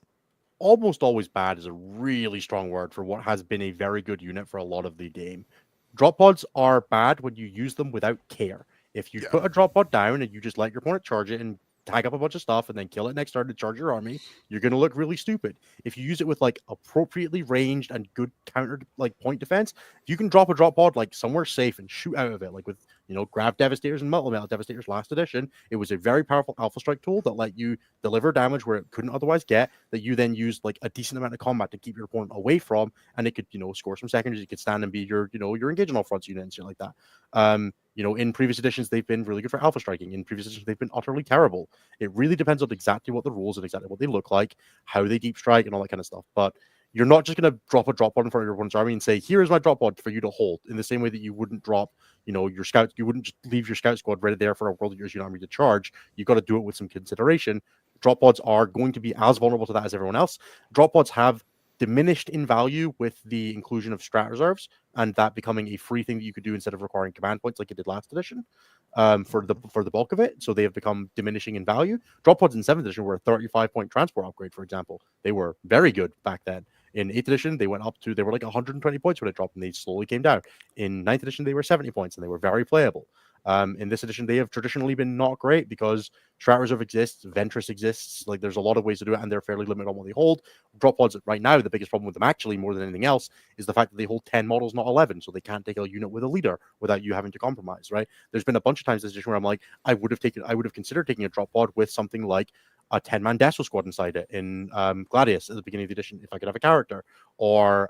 Almost always bad is a really strong word for what has been a very good unit for a lot of the game. Drop pods are bad when you use them without care. If you Yeah. put a drop pod down and you just let your opponent charge it and tag up a bunch of stuff and then kill it next turn to charge your army, you're going to look really stupid. If you use it with like appropriately ranged and good counter like point defense, you can drop a drop pod like somewhere safe and shoot out of it. Like with Grav Devastators and Metal Devastators last edition, it was a very powerful Alpha Strike tool that let you deliver damage where it couldn't otherwise get, that you then used like a decent amount of combat to keep your opponent away from, and it could score some secondaries. You could stand and be your engage on all fronts unit and shit like that. In previous editions, they've been really good for alpha striking. In previous editions, they've been utterly terrible. It really depends on exactly what the rules and exactly what they look like, how they deep strike, and all that kind of stuff. But you're not just going to drop a drop pod in front of your opponent's army and say, here is my drop pod for you to hold, in the same way that you wouldn't drop, your scouts. You wouldn't just leave your scout squad ready there for a World Eaters unit army to charge. You got to do it with some consideration. Drop pods are going to be as vulnerable to that as everyone else. Drop pods have diminished in value with the inclusion of strat reserves, and that becoming a free thing that you could do instead of requiring command points like it did last edition for the bulk of it. So they have become diminishing in value. Drop pods in 7th edition were a 35-point transport upgrade, for example. They were very good back then. In 8th edition, they were like 120 points when it dropped, and they slowly came down. In 9th edition, they were 70 points, and they were very playable. In this edition, they have traditionally been not great because Strat Reserve exists, Ventress exists. Like there's a lot of ways to do it, and they're fairly limited on what they hold. Drop pods right now, the biggest problem with them actually, more than anything else, is the fact that they hold 10 models, not 11, so they can't take a unit with a leader without you having to compromise. Right? There's been a bunch of times this edition where I'm like, I would have considered taking a drop pod with something like a 10-man Deso squad inside it in Gladius at the beginning of the edition if I could have a character, or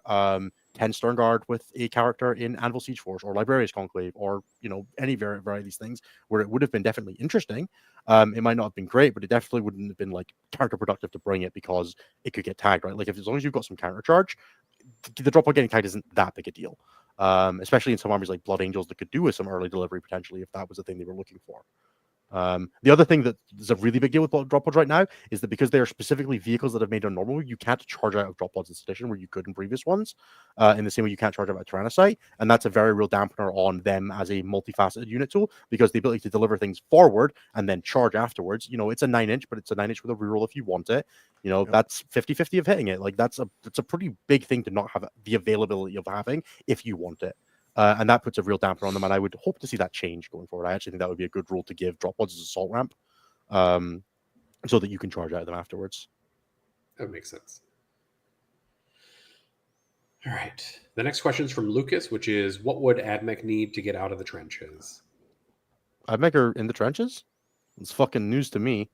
10 Stern Guard with a character in Anvil Siege Force or Librarius Conclave, or any variety of these things where it would have been definitely interesting. It might not have been great, but it definitely wouldn't have been like counterproductive to bring it because it could get tagged, right? Like as long as you've got some counter charge, the drop pod getting tagged isn't that big a deal. Especially in some armies like Blood Angels that could do with some early delivery potentially if that was the thing they were looking for. The other thing that is a really big deal with drop pods right now is that because they are specifically vehicles that have made on normal, you can't charge out of drop pods this edition where you could in previous ones, in the same way you can't charge out of Tyrannocyte, and that's a very real dampener on them as a multifaceted unit tool, because the ability to deliver things forward and then charge afterwards, it's a 9-inch, but it's a 9-inch with a reroll if you want it. That's 50-50 of hitting it. Like that's a pretty big thing to not have the availability of having if you want it. And that puts a real damper on them, and I would hope to see that change going forward. I actually think that would be a good rule to give drop pods as a salt ramp, so that you can charge out of them afterwards. That makes sense. All right. The next question is from Lucas, which is, what would AdMech need to get out of the trenches? AdMech are in the trenches? It's fucking news to me.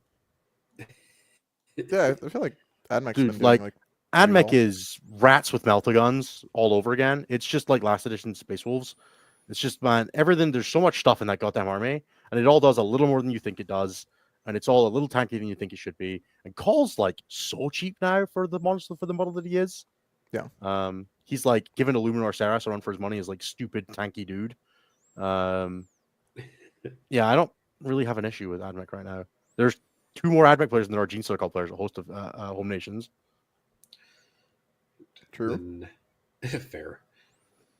Yeah, I feel like AdMech's Dude, been doing like AdMech well. is rats with meltaguns all over again. It's just like last edition Space Wolves. It's just, man, everything. There's so much stuff in that goddamn army, and it all does a little more than you think it does, and it's all a little tankier than you think it should be. And Call's like so cheap now for the monster, for the model that he is. Yeah. He's like giving Illuminor Saras a run for his money as like stupid tanky dude. Yeah, I don't really have an issue with AdMech right now. There's 2 more AdMech players than there are Gene Circle players, a host of home nations. True. Fair.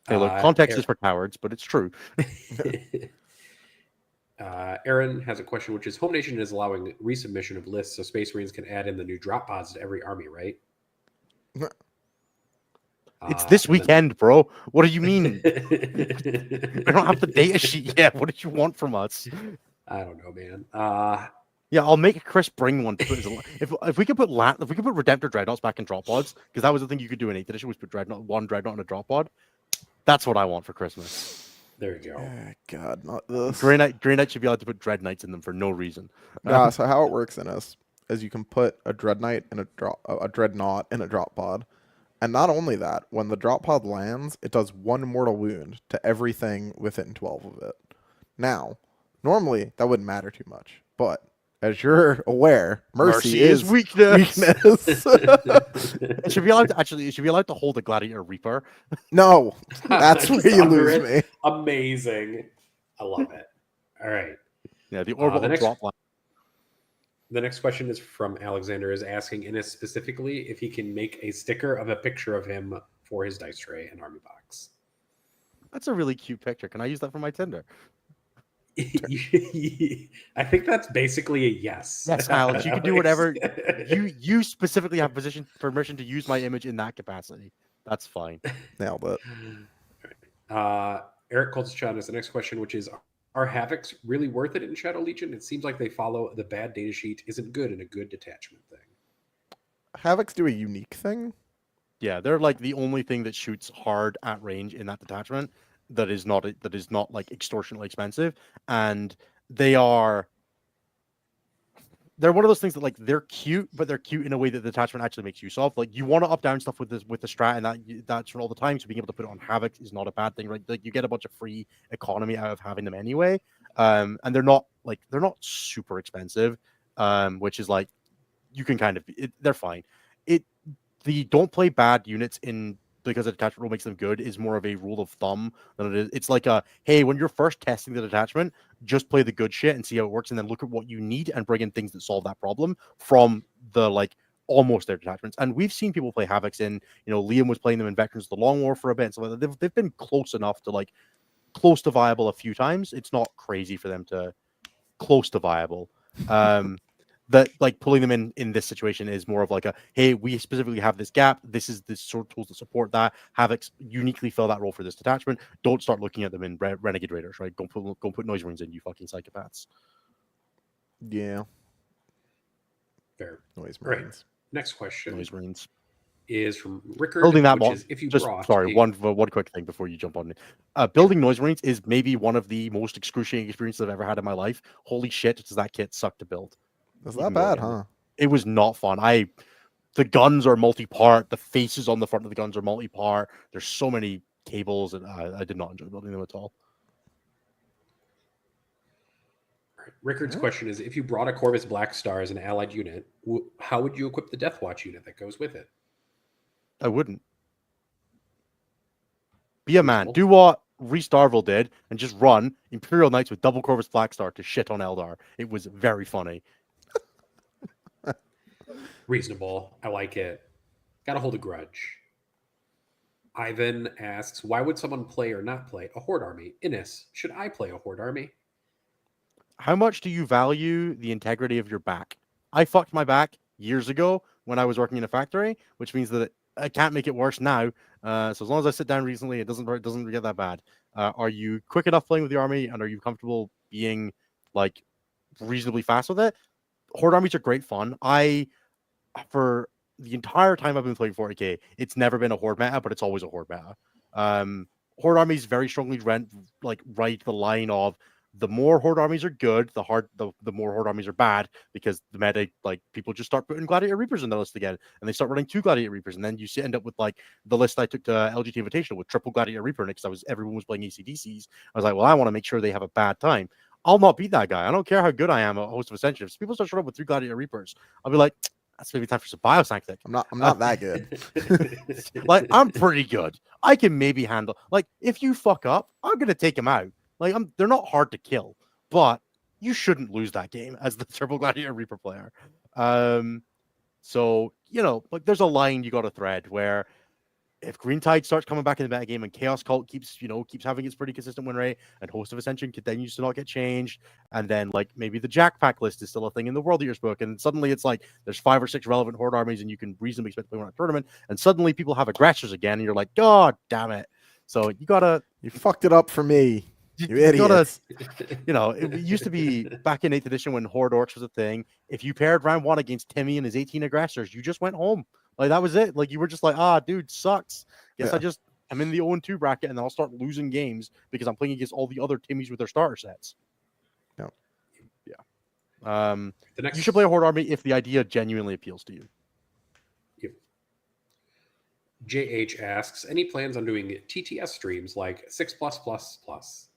Hey, look, context is for cowards, but it's true. Aaron has a question, which is, Home Nation is allowing resubmission of lists so Space Marines can add in the new drop pods to every army, right? It's this weekend, bro. What do you mean? We don't have the data sheet yet. What did you want from us? I don't know, man. Yeah, I'll make Chris bring one. If we could put Redemptor Dreadnoughts back in drop pods, because that was the thing you could do in 8th edition, was put one Dreadnought in a drop pod. That's what I want for Christmas. There you go. Oh, God, not this. Grey Knight should be allowed to put Dread Knights in them for no reason. So how it works in is you can put a Dread Knight and a Dreadnought in a drop pod. And not only that, when the drop pod lands, it does 1 mortal wound to everything within 12 of it. Now, normally that wouldn't matter too much, but as you're aware, mercy is weakness. It should be allowed to hold a Gladiator Reaper. No, that's where you lose me. Amazing. I love it. All right. Yeah, the orbital drop line. The next question is from Alexander, is asking Innes specifically if he can make a sticker of a picture of him for his dice tray and army box. That's a really cute picture. Can I use that for my Tinder? I think that's basically a yes. Yes, Alex, you can do whatever. You specifically have permission to use my image in that capacity. That's fine. Nailed it. Eric Coltschon is the next question, which is, are Havocs really worth it in Shadow Legion? It seems like they follow the bad data sheet isn't good in a good detachment thing. Havocs do a unique thing. Yeah, they're like the only thing that shoots hard at range in that detachment that is not like extortionately expensive, and they're one of those things that like they're cute, but they're cute in a way that the detachment actually makes use of. Like you want to up down stuff with the strat, and that's for all the time. So being able to put it on Havoc is not a bad thing, right? Like you get a bunch of free economy out of having them anyway. And they're not super expensive, which is like you can kind of they're fine. The don't play bad units in because the detachment rule makes them good is more of a rule of thumb than it is. It's like hey, when you're first testing the detachment, just play the good shit and see how it works, and then look at what you need and bring in things that solve that problem from the like almost their detachments. And we've seen people play Havocs in, Liam was playing them in Veterans of the Long War for a bit, and so like they've been close enough to close to viable a few times. It's not crazy for them to close to viable. that like pulling them in this situation is more of like a, hey, we specifically have this gap. This is the sort of tools that support that. Have uniquely fill that role for this detachment. Don't start looking at them in Renegade Raiders, right? Go put Noise Marines in, you fucking psychopaths. Yeah. Fair. Noise Right. Marines. Next question Noise Marines. is from Rickard. Building that which is if you just brought sorry, a- one quick thing before you jump on it. Building Noise Marines is maybe one of the most excruciating experiences I've ever had in my life. Holy shit, does that kit suck to build? Is Even that bad, more huh? It was not fun. The guns are multi-part. The faces on the front of the guns are multi-part. There's so many cables, and I did not enjoy building them at all. Rickard's question is: if you brought a Corvus Black Star as an allied unit, how would you equip the Death Watch unit that goes with it? I wouldn't. Be a man. Reasonable. Do what Rhys Darville did and just run Imperial Knights with double Corvus Black Star to shit on Eldar. It was very funny. Reasonable. I like it. Gotta hold a grudge. Ivan asks, why would someone play or not play a Horde army? Innis, should I play a Horde army? How much do you value the integrity of your back? I fucked my back years ago when I was working in a factory, which means that I can't make it worse now. So as long as I sit down recently, it doesn't get that bad. Are you quick enough playing with the army, and are you comfortable being like reasonably fast with it? Horde armies are great fun. For the entire time I've been playing 40k, it's never been a Horde meta, but it's always a Horde meta. Horde armies very strongly write the line of the more Horde armies are good, the more Horde armies are bad, because the meta, like, people just start putting Gladiator Reapers in the list again, and they start running 2 Gladiator Reapers, and then you end up with like the list I took to LGT Invitational with triple Gladiator Reaper because everyone was playing ACDCs. I was like, well, I want to make sure they have a bad time. I'll not beat that guy. I don't care how good I am at Host of Ascension. If people start showing up with 3 Gladiator Reapers, I'll be like, that's maybe time for some Biosanctic. I'm not that good. Like, I'm pretty good. I can maybe handle, like, if you fuck up, I'm gonna take him out. Like, they're not hard to kill, but you shouldn't lose that game as the Triple Gladiator Reaper player. So, like, there's a line you got to thread where if Green Tide starts coming back in the meta game and Chaos Cult keeps having its pretty consistent win rate, and Host of Ascension continues to not get changed, and then like maybe the Jack Pack list is still a thing in the World Eaters book, and suddenly it's like there's 5 or 6 relevant Horde armies, and you can reasonably expect to play one at a tournament, and suddenly people have aggressors again, and you're like, God damn it! So You fucked it up for me. You idiots. It used to be back in 8th edition when Horde Orcs was a thing. If you paired round 1 against Timmy and his 18 aggressors, you just went home. Like, that was it. Like, you were just like, dude, sucks. Guess Yeah. I'm in the 0-2 bracket, and then I'll start losing games because I'm playing against all the other Timmys with their starter sets. Yep. Yeah. The next, You should play a Horde army if the idea genuinely appeals to you. JH asks, any plans on doing TTS streams like 6+++?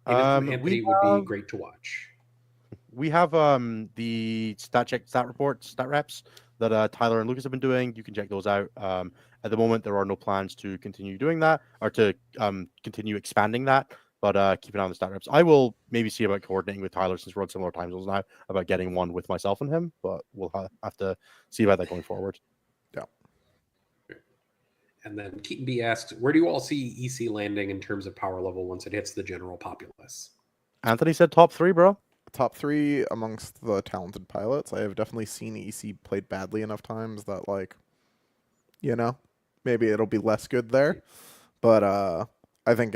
Anthony would be great to watch. We have the stat report, stat reps that Tyler and Lucas have been doing. You can check those out. At the moment, there are no plans to continue doing that or to continue expanding that. But keep an eye on the stat reps. I will maybe see about coordinating with Tyler, since we're on similar time zones now, about getting one with myself and him. But we'll have to see about that going forward. Yeah. And then Keaton B asks, where do you all see EC landing in terms of power level once it hits the general populace? Anthony said top 3, bro. Top 3 amongst the talented pilots. I have definitely seen EC played badly enough times that, like, maybe it'll be less good there. But I think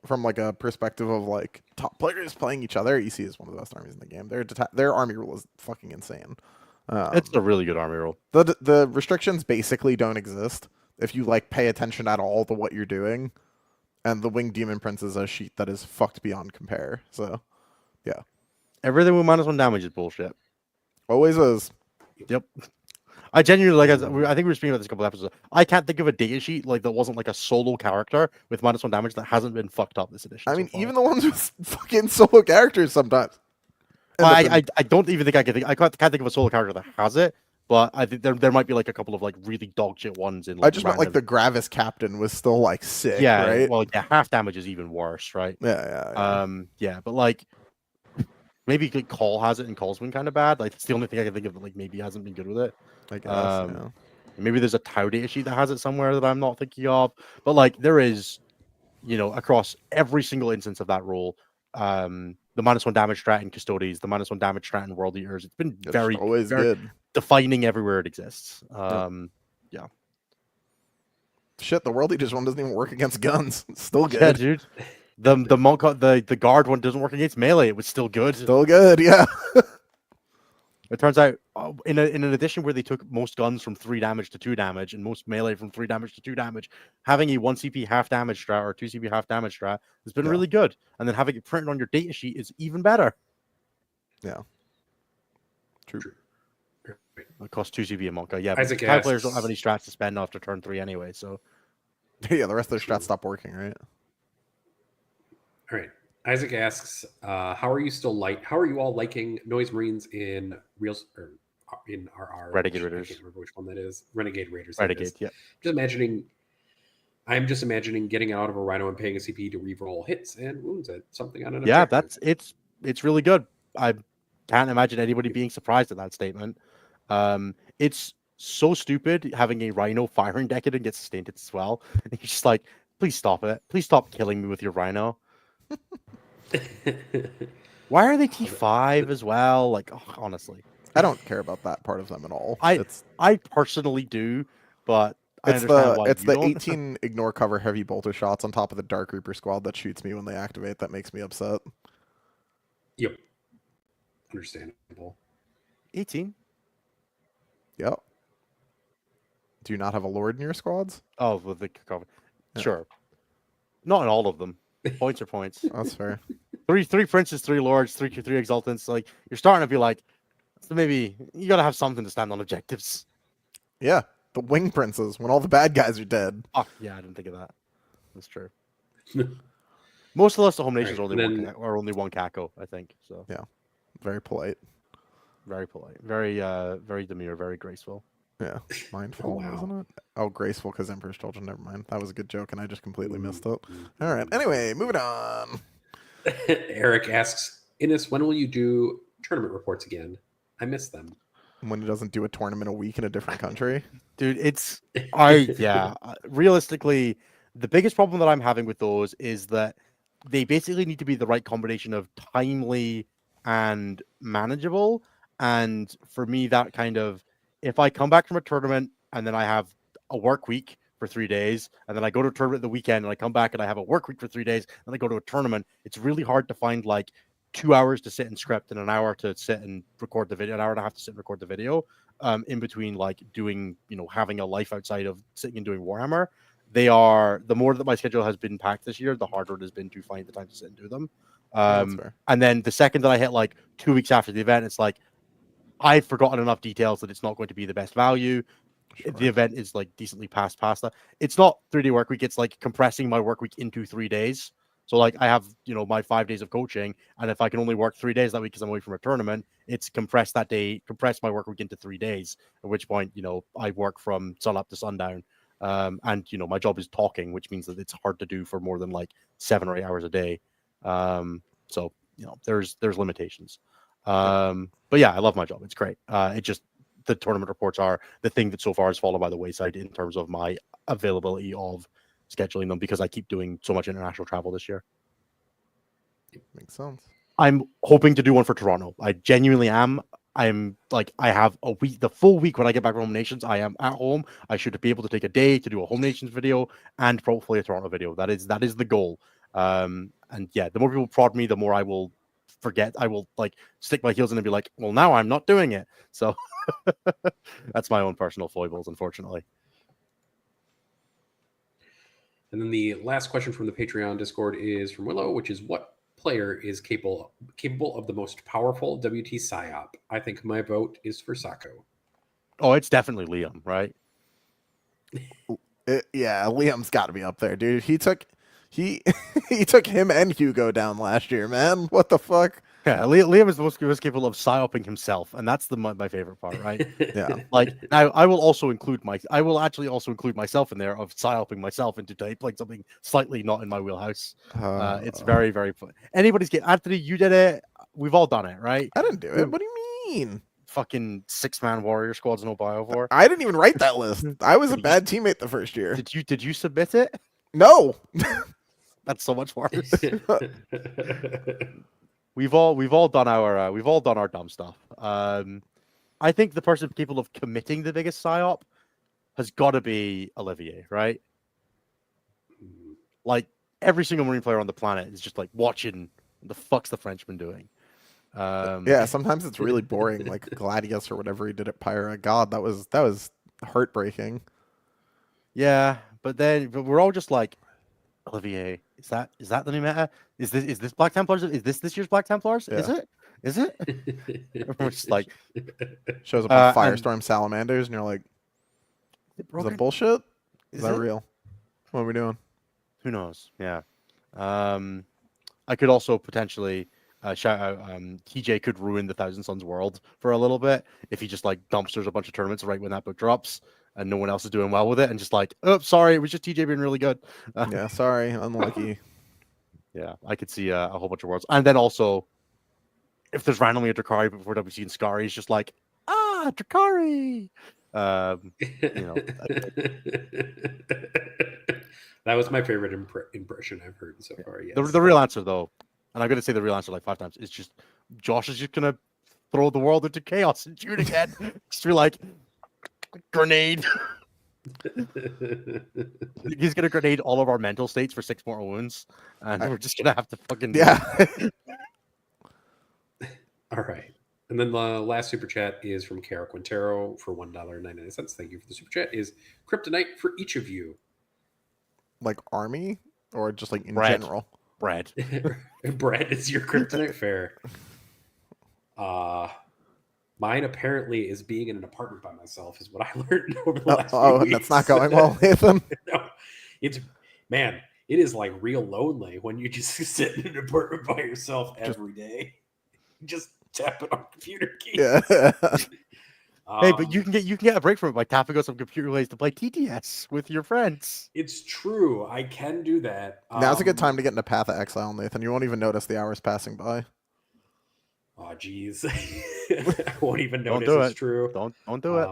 from like a perspective of like top players playing each other, EC is one of the best armies in the game. Their army rule is fucking insane. It's a really good army rule. The restrictions basically don't exist if you like pay attention at all to what you're doing. And the Winged Demon Prince is a sheet that is fucked beyond compare. So, yeah. Everything with -1 damage is bullshit. Always is. Yep. I genuinely, I think we were speaking about this a couple of episodes. I can't think of a data sheet like that wasn't like a solo character with -1 damage that hasn't been fucked up this edition. I mean, even the ones with fucking solo characters sometimes. I don't even think I can think. I can't think of a solo character that has it. But I think there might be like a couple of like really dog shit ones in. Like, I just meant like the Gravis Captain was still like sick. Yeah, right. Well, yeah, half damage is even worse, right? Yeah. Yeah, but like maybe Call has it and Call's been kind of bad. Like, it's the only thing I can think of that like maybe hasn't been good with it. I guess. Maybe there's a Tau data sheet that has it somewhere that I'm not thinking of. But like there is, across every single instance of that rule, the -1 damage strat in Custodes, the -1 damage strat in World Eaters. It's been It's very, always very good. defining everywhere it exists. Shit, the World Eaters one doesn't even work against guns. It's still Yeah, good. dude. The monk, the guard one doesn't work against melee. It was still good. Still good, yeah. It turns out in an edition where they took most guns from 3 damage to 2 damage and most melee from 3 damage to 2 damage, having a 1 CP half damage strat or 2 CP half damage strat has been Yeah. really good. And then having it printed on your data sheet is even better. Yeah. True. It costs 2 CP a monka. Yeah, but Isaac Kai players don't have asks- any strats to spend after turn 3 anyway. So Yeah, the rest of their strats stop working, right? All right. Isaac asks, how are you all liking Noise Marines in Reals or in RR? Renegade which- I Raiders. can't remember which one that is. Renegade Raiders. that Renegade, is. yeah. I'm just imagining getting out of a Rhino and paying a CP to reroll hits and wounds at something on an Yeah, objective. it's really good. I can't imagine anybody being surprised at that statement. It's so stupid having a Rhino firing Decadent get sustained as well. And he's just like, please stop it. Please stop killing me with your Rhino. Why are they T5 as well? Like, honestly, I don't care about that part of them at all. I It's personally do, but I it's understand the why it's you the don't. 18 ignore cover heavy bolter shots on top of the Dark Reaper squad that shoots me when they activate that makes me upset. Yep. Understandable. 18. Yep. Do you not have a lord in your squads? Oh, with the cover. Yeah. Sure. Not in all of them. Points are points. That's fair. Three princes, 3 lords, three exaltants. Like, you're starting to be like, so maybe you gotta have something to stand on objectives. Yeah, the wing princes when all the bad guys are dead. Oh yeah, I didn't think of that. That's true. Most of the list of home nations Alright, are only and one or only one Kako, I think. So Very polite. very polite, very demure, very graceful. Yeah, mindful, wow. wasn't it? Oh, graceful because Emperor's Children. Never mind. That was a good joke, and I just completely missed it. Mm. All right. Anyway, moving on. Eric asks, Innes, when will you do tournament reports again? I miss them. When it doesn't do a tournament a week in a different country. Dude, realistically, the biggest problem that I'm having with those is that they basically need to be the right combination of timely and manageable. And for me, that kind of, if I come back from a tournament and then I have a work week for 3 days, and then I go to a tournament the weekend and I come back and I have a work week for 3 days, and I go to a tournament, it's really hard to find like 2 hours to sit and script and an hour to sit and record the video, an hour and a half to sit and record the video, in between like doing, having a life outside of sitting and doing Warhammer. The more that my schedule has been packed this year, the harder it has been to find the time to sit and do them. That's fair. And then the second that I hit like 2 weeks after the event, it's like, I've forgotten enough details that it's not going to be the best value. Sure. The event is like decently past that. It's not 3-day work week. It's like compressing my work week into 3 days. So like I have, my 5 days of coaching, and if I can only work 3 days that week because I'm away from a tournament, it's compress my work week into 3 days. At which point, I work from sun up to sundown. And my job is talking, which means that it's hard to do for more than like 7 or 8 hours a day. So there's limitations. But yeah, I love my job. It's great. It just, the tournament reports are the thing that so far has fallen by the wayside in terms of my availability of scheduling them, because I keep doing so much international travel this year. Makes sense. I'm hoping to do one for Toronto. I genuinely am. I'm like, I have a week, the full week when I get back from Home Nations, I am at home. I should be able to take a day to do a Home Nations video and probably a Toronto video. That is the goal. And yeah, the more people prod me, the more I will forget. I will like stick my heels in and be like, well, now I'm not doing it. So that's my own personal foibles, unfortunately. And then the last question from the Patreon Discord is from Willow, which is, what player is capable of the most powerful WT PSYOP? I think my vote is for Sako. Oh, it's definitely Liam, right? Yeah, Liam's got to be up there, dude. He took him and Hugo down last year, man. What the fuck? Yeah, Liam is the most capable of psyoping himself, and that's my favorite part, right? Yeah. Like, now I will actually also include myself in there, of psyoping myself into playing something slightly not in my wheelhouse. It's very, very fun. Anybody's game. Anthony, you did it. We've all done it, right? I didn't do it. What do you mean? Fucking 6-man warrior squads, no biovore. I didn't even write that list. I was a bad teammate the first year. Did you submit it? No. That's so much worse. we've all done our dumb stuff. I think the person capable of committing the biggest psyop has got to be Olivier, right? Like every single Marine player on the planet is just like watching what the fuck's the Frenchman doing. Yeah, sometimes it's really boring, like Gladius or whatever he did at Pyra. God, that was heartbreaking. Yeah, but we're all just like, Olivier, is that the new meta? Is this Black Templars? Is this year's Black Templars? Yeah. Is it? We're just like, Shows up on and- Firestorm Salamanders, and you're like, is it is broken? that bullshit? Is Is that it? real? What are we doing? Who knows? Yeah. I could also potentially shout out TJ could ruin the Thousand Suns world for a little bit if he just like dumpsters a bunch of tournaments right when that book drops and no one else is doing well with it and just like, oh, sorry, it was just TJ being really good. Yeah, sorry, unlucky. Yeah, I could see a whole bunch of worlds. And then also, if there's randomly a Drakari before WC and Scary, it's just like, Drakari. That was my favorite impression I've heard so far. Yes. The real answer, though, and I'm going to say the real answer like 5 times, is just Josh is just going to throw the world into chaos and shoot again. Just be like, grenade. He's going to grenade all of our mental states for 6 more wounds, and we're just going to have to fucking do Yeah. All right. And then the last super chat is from Kara Quintero for $1.99. Thank you for the super chat. Is Kryptonite for each of you? Like army or just like in Bread. general? bread. Brett is your Kryptonite fair. Mine apparently is being in an apartment by myself is what I learned over the last few weeks. That's not going well, Nathan. No, it is like real lonely when you just sit in an apartment by yourself every day. Just tapping on computer keys. Yeah. Hey, but you can get a break from it by tapping on some computer ways to play TTS with your friends. It's true. I can do that. Now's a good time to get into Path of Exile, Nathan. You won't even notice the hours passing by. Oh, geez. I won't even Don't notice do it's it. true. Don't do it.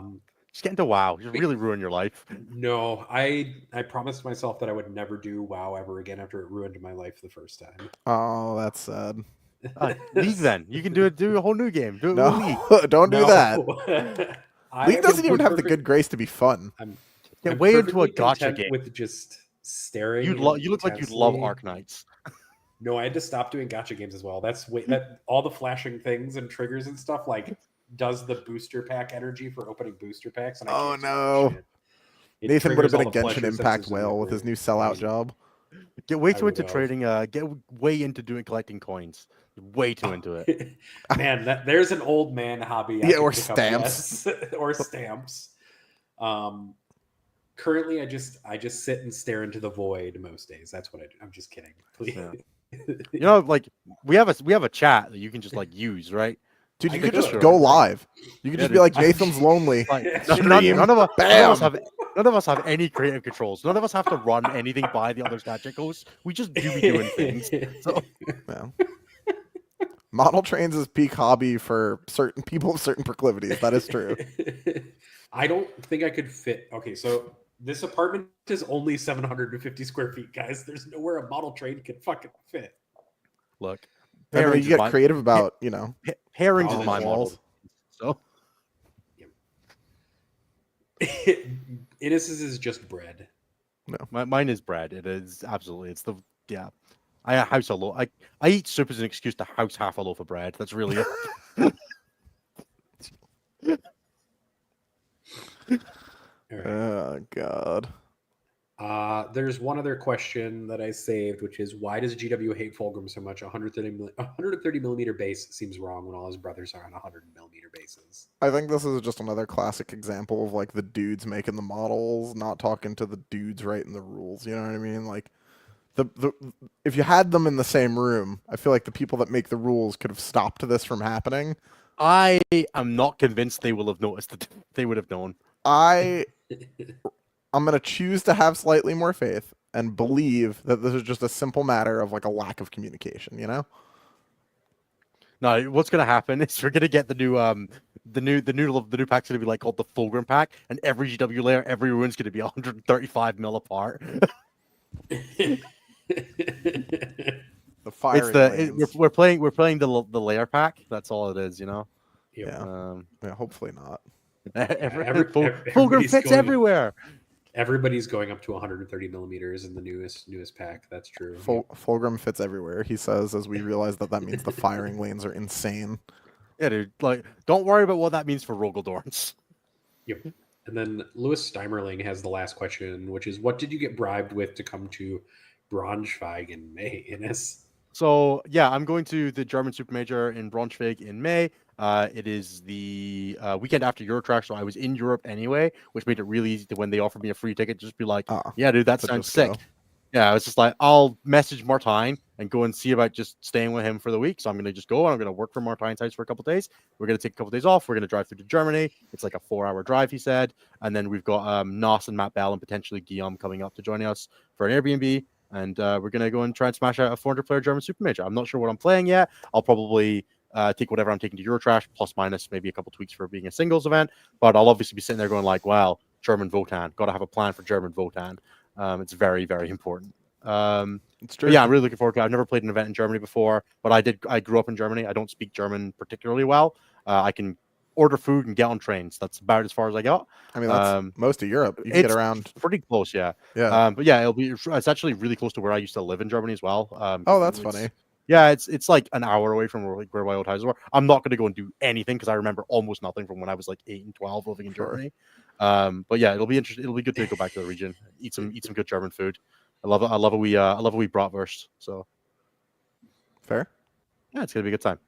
Just get into WoW. You really ruin your life. No, I promised myself that I would never do WoW ever again after it ruined my life the first time. Oh, that's sad. League then. You can do a whole new game. Do it with No, League. don't do that. I League am doesn't even have the perfect- good grace to be fun. Get I'm way into a perfectly gotcha content game. with just staring. You look like you'd love intensely. Arknights. No, I had to stop doing gotcha games as well. That all the flashing things and triggers and stuff like does the booster pack energy for opening booster packs. And I Oh, can't do that no. shit. It Nathan would have triggers been a all the Genshin pleasure Impact sensors in whale with my his new brain. sellout job. Get way I too would into have. trading. Get way into doing collecting coins. Way too into it. Man, there's an old man hobby. I Yeah, could or pick up, stamps. yes. Or stamps. Currently, I just sit and stare into the void most days. That's what I do. I'm just kidding. Please. Yeah. You know, like we have a chat that you can just like use, right? Dude, I you could could just do it. go live. You could Yeah, just be dude. like, Nathan's lonely. Like Stream. none of us Bam. have any creative controls. None of us have to run anything by the other gadget goes. We just do be doing things. So Yeah. Model trains is peak hobby for certain people of certain proclivities. That is true. I don't think I could fit. Okay, so this apartment is only 750 square feet, guys. There's nowhere a model train can fucking fit. look, I mean, pairings you is get my, creative about, pairings Oh, is my walls. model. So Innis's is just bread. mine is bread. It is absolutely. It's the yeah. I house a loaf. I eat soup as an excuse to house half a loaf of bread. That's really it. All right. Oh, God. There's one other question that I saved, which is why does GW hate Fulgrim so much? 130 millimeter base seems wrong when all his brothers are on 100 millimeter bases. I think this is just another classic example of like the dudes making the models, not talking to the dudes writing the rules. You know what I mean? Like the if you had them in the same room, I feel like the people that make the rules could have stopped this from happening. I am not convinced they will have noticed that they would have known. I'm gonna choose to have slightly more faith and believe that this is just a simple matter of like a lack of communication. You know? No, what's gonna happen is we're gonna get the new pack's gonna be like called the Fulgrim pack, and every GW layer, every rune's gonna be 135 mil apart. The firing lanes. we're playing the layer pack. That's all it is, you know. Yep. Yeah. Yeah, hopefully not. Fulgrim everybody's fits going- everywhere. Everybody's going up to 130 millimeters in the newest pack. That's true. Fulgrim fits everywhere, he says, as we realize that means the firing lanes are insane. Yeah, dude. Like, don't worry about what that means for Rogaldorns. Yep. And then Lewis Steimerling has the last question, which is, what did you get bribed with to come to Braunschweig in May, Innes? So yeah, I'm going to the German Supermajor in Braunschweig in May. It is the weekend after Eurotrash, so I was in Europe anyway, which made it really easy to, when they offered me a free ticket, just be like, yeah, dude, that so sounds just sick. go. Yeah, I was just like, I'll message Martine and go and see about just staying with him for the week. So I'm going to just go and I'm going to work for Martine's house for a couple of days. We're going to take a couple of days off. We're going to drive through to Germany. It's like a 4-hour drive, he said. And then we've got Nos and Matt Bell and potentially Guillaume coming up to join us for an Airbnb. And we're going to go and try and smash out a 400-player German Supermajor. I'm not sure what I'm playing yet. I'll probably take whatever I'm taking to Eurotrash, plus minus maybe a couple tweaks for being a singles event. But I'll obviously be sitting there going like, wow, German Votan. Got to have a plan for German Votan. It's very, very important. It's true. Yeah, I'm really looking forward to it. I've never played an event in Germany before, but I grew up in Germany. I don't speak German particularly well. I can order food and get on trains. That's about as far as I got. I mean, that's most of Europe. You can get around. Pretty close, yeah. Yeah. But yeah, it's actually really close to where I used to live in Germany as well. Oh, that's funny. Yeah, it's like an hour away from where my old houses were. I'm not going to go and do anything because I remember almost nothing from when I was like 8 and 12 living in Germany. But yeah, it'll be interesting. It'll be good to go back to the region, eat some good German food. I love it. I love a wee bratwurst. So Fair. yeah, it's gonna be a good time.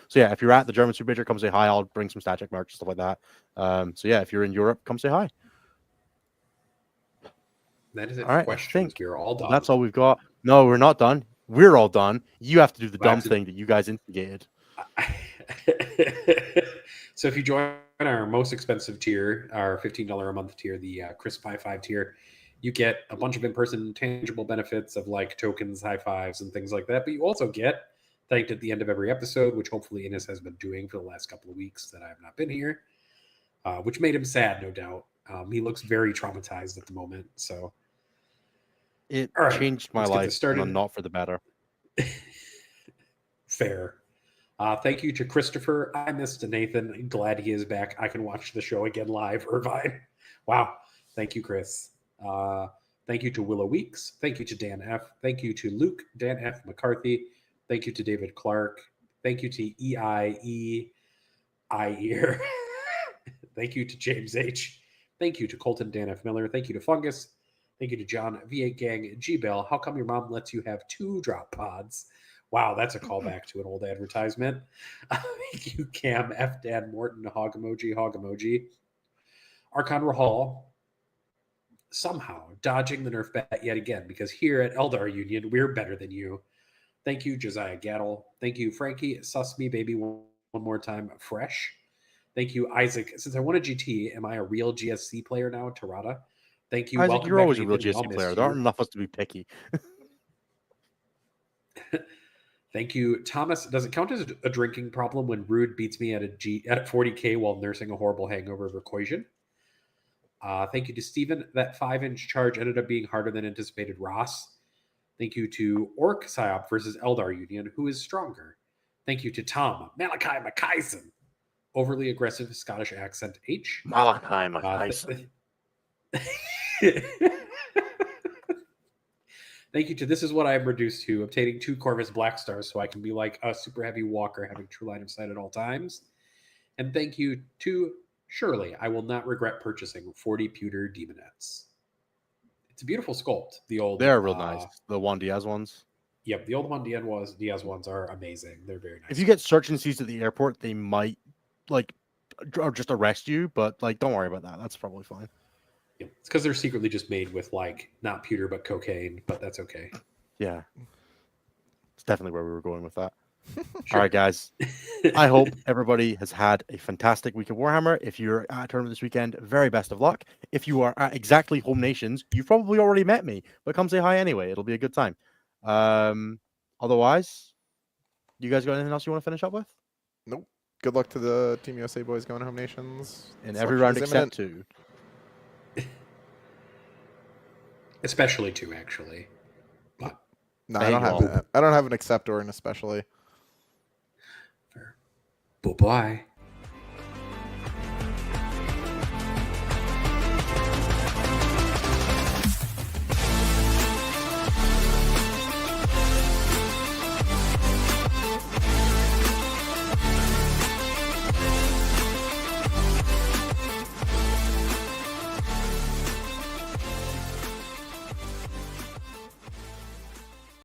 So yeah, if you're at the German Supermajor, come say hi. I'll bring some stat check merch and stuff like that. So yeah, if you're in Europe, come say hi. That is it. All right, Questions. I think We're all done. that's all we've got. No, we're not done. We're all done. You have to do the Well, dumb thing that you guys instigated. So if you join our most expensive tier, our $15 a month tier, the Chris Pie 5 tier, you get a bunch of in-person tangible benefits of like tokens, high fives, and things like that. But you also get thanked at the end of every episode, which hopefully Innes has been doing for the last couple of weeks that I have not been here, which made him sad, no doubt. He looks very traumatized at the moment. So It all right, changed my let's get this life, started. and not for the better. Fair. Thank you to Christopher. I missed Nathan. Glad he is back. I can watch the show again live. Irvine. Wow. Thank you, Chris. Thank you to Willow Weeks. Thank you to Dan F. Thank you to Luke, Dan F. McCarthy. Thank you to David Clark. Thank you to EIE. Ear. Thank you to James H. Thank you to Colton Dan F. Miller. Thank you to Fungus. Thank you to John V8 Gang G Bell. How come your mom lets you have 2 drop pods? Wow, that's a callback to an old advertisement. Thank you, Cam F. Dad Morton, Hog Emoji. Archon Rahal, somehow dodging the nerf bet yet again, because here at Eldar Union, we're better than you. Thank you, Josiah Gattle. Thank you, Frankie. Sus me, baby, one more time. Fresh. Thank you, Isaac. Since I won a GT, am I a real GSC player now, Tarada? Thank you. Isaac, Welcome you're back, always a real Nathan. We all GSC missed player. There you. aren't enough of us to be picky. Thank you, Thomas. Does it count as a drinking problem when Rude beats me at 40K while nursing a horrible hangover of Recoision? Thank you to Steven. That 5-inch charge ended up being harder than anticipated. Ross. Thank you to Orc Psyop versus Eldar Union. Who is stronger? Thank you to Tom. Malachi McKaisen. Overly aggressive Scottish accent H. Malachi McKaisen. Thank you to This Is What I Am Reduced To, obtaining 2 Corvus Black Stars so I can be like a super heavy walker having true line of sight at all times. And thank you to Shirley. I will not regret purchasing 40 pewter demonettes. It's a beautiful sculpt. The old They're real nice. The Juan Diaz ones. Yep, the old Juan Diaz ones are amazing. They're very nice. If you get search and seize at the airport, they might like or just arrest you, but like don't worry about that. That's probably fine. Yeah, it's because they're secretly just made with like not pewter but cocaine, but that's okay. Yeah. It's definitely where we were going with that. Sure. All right, guys. I hope everybody has had a fantastic week of Warhammer. If you're at a tournament this weekend, very best of luck. If you are at exactly Home Nations, you've probably already met me, but come say hi anyway. It'll be a good time. Otherwise, you guys got anything else you want to finish up with? Nope. Good luck to the Team USA boys going to Home Nations. In every Selection round is except imminent. 2. Especially 2, actually. But No, There I you don't have go. it. I don't have an accept or an especially. Bye bye.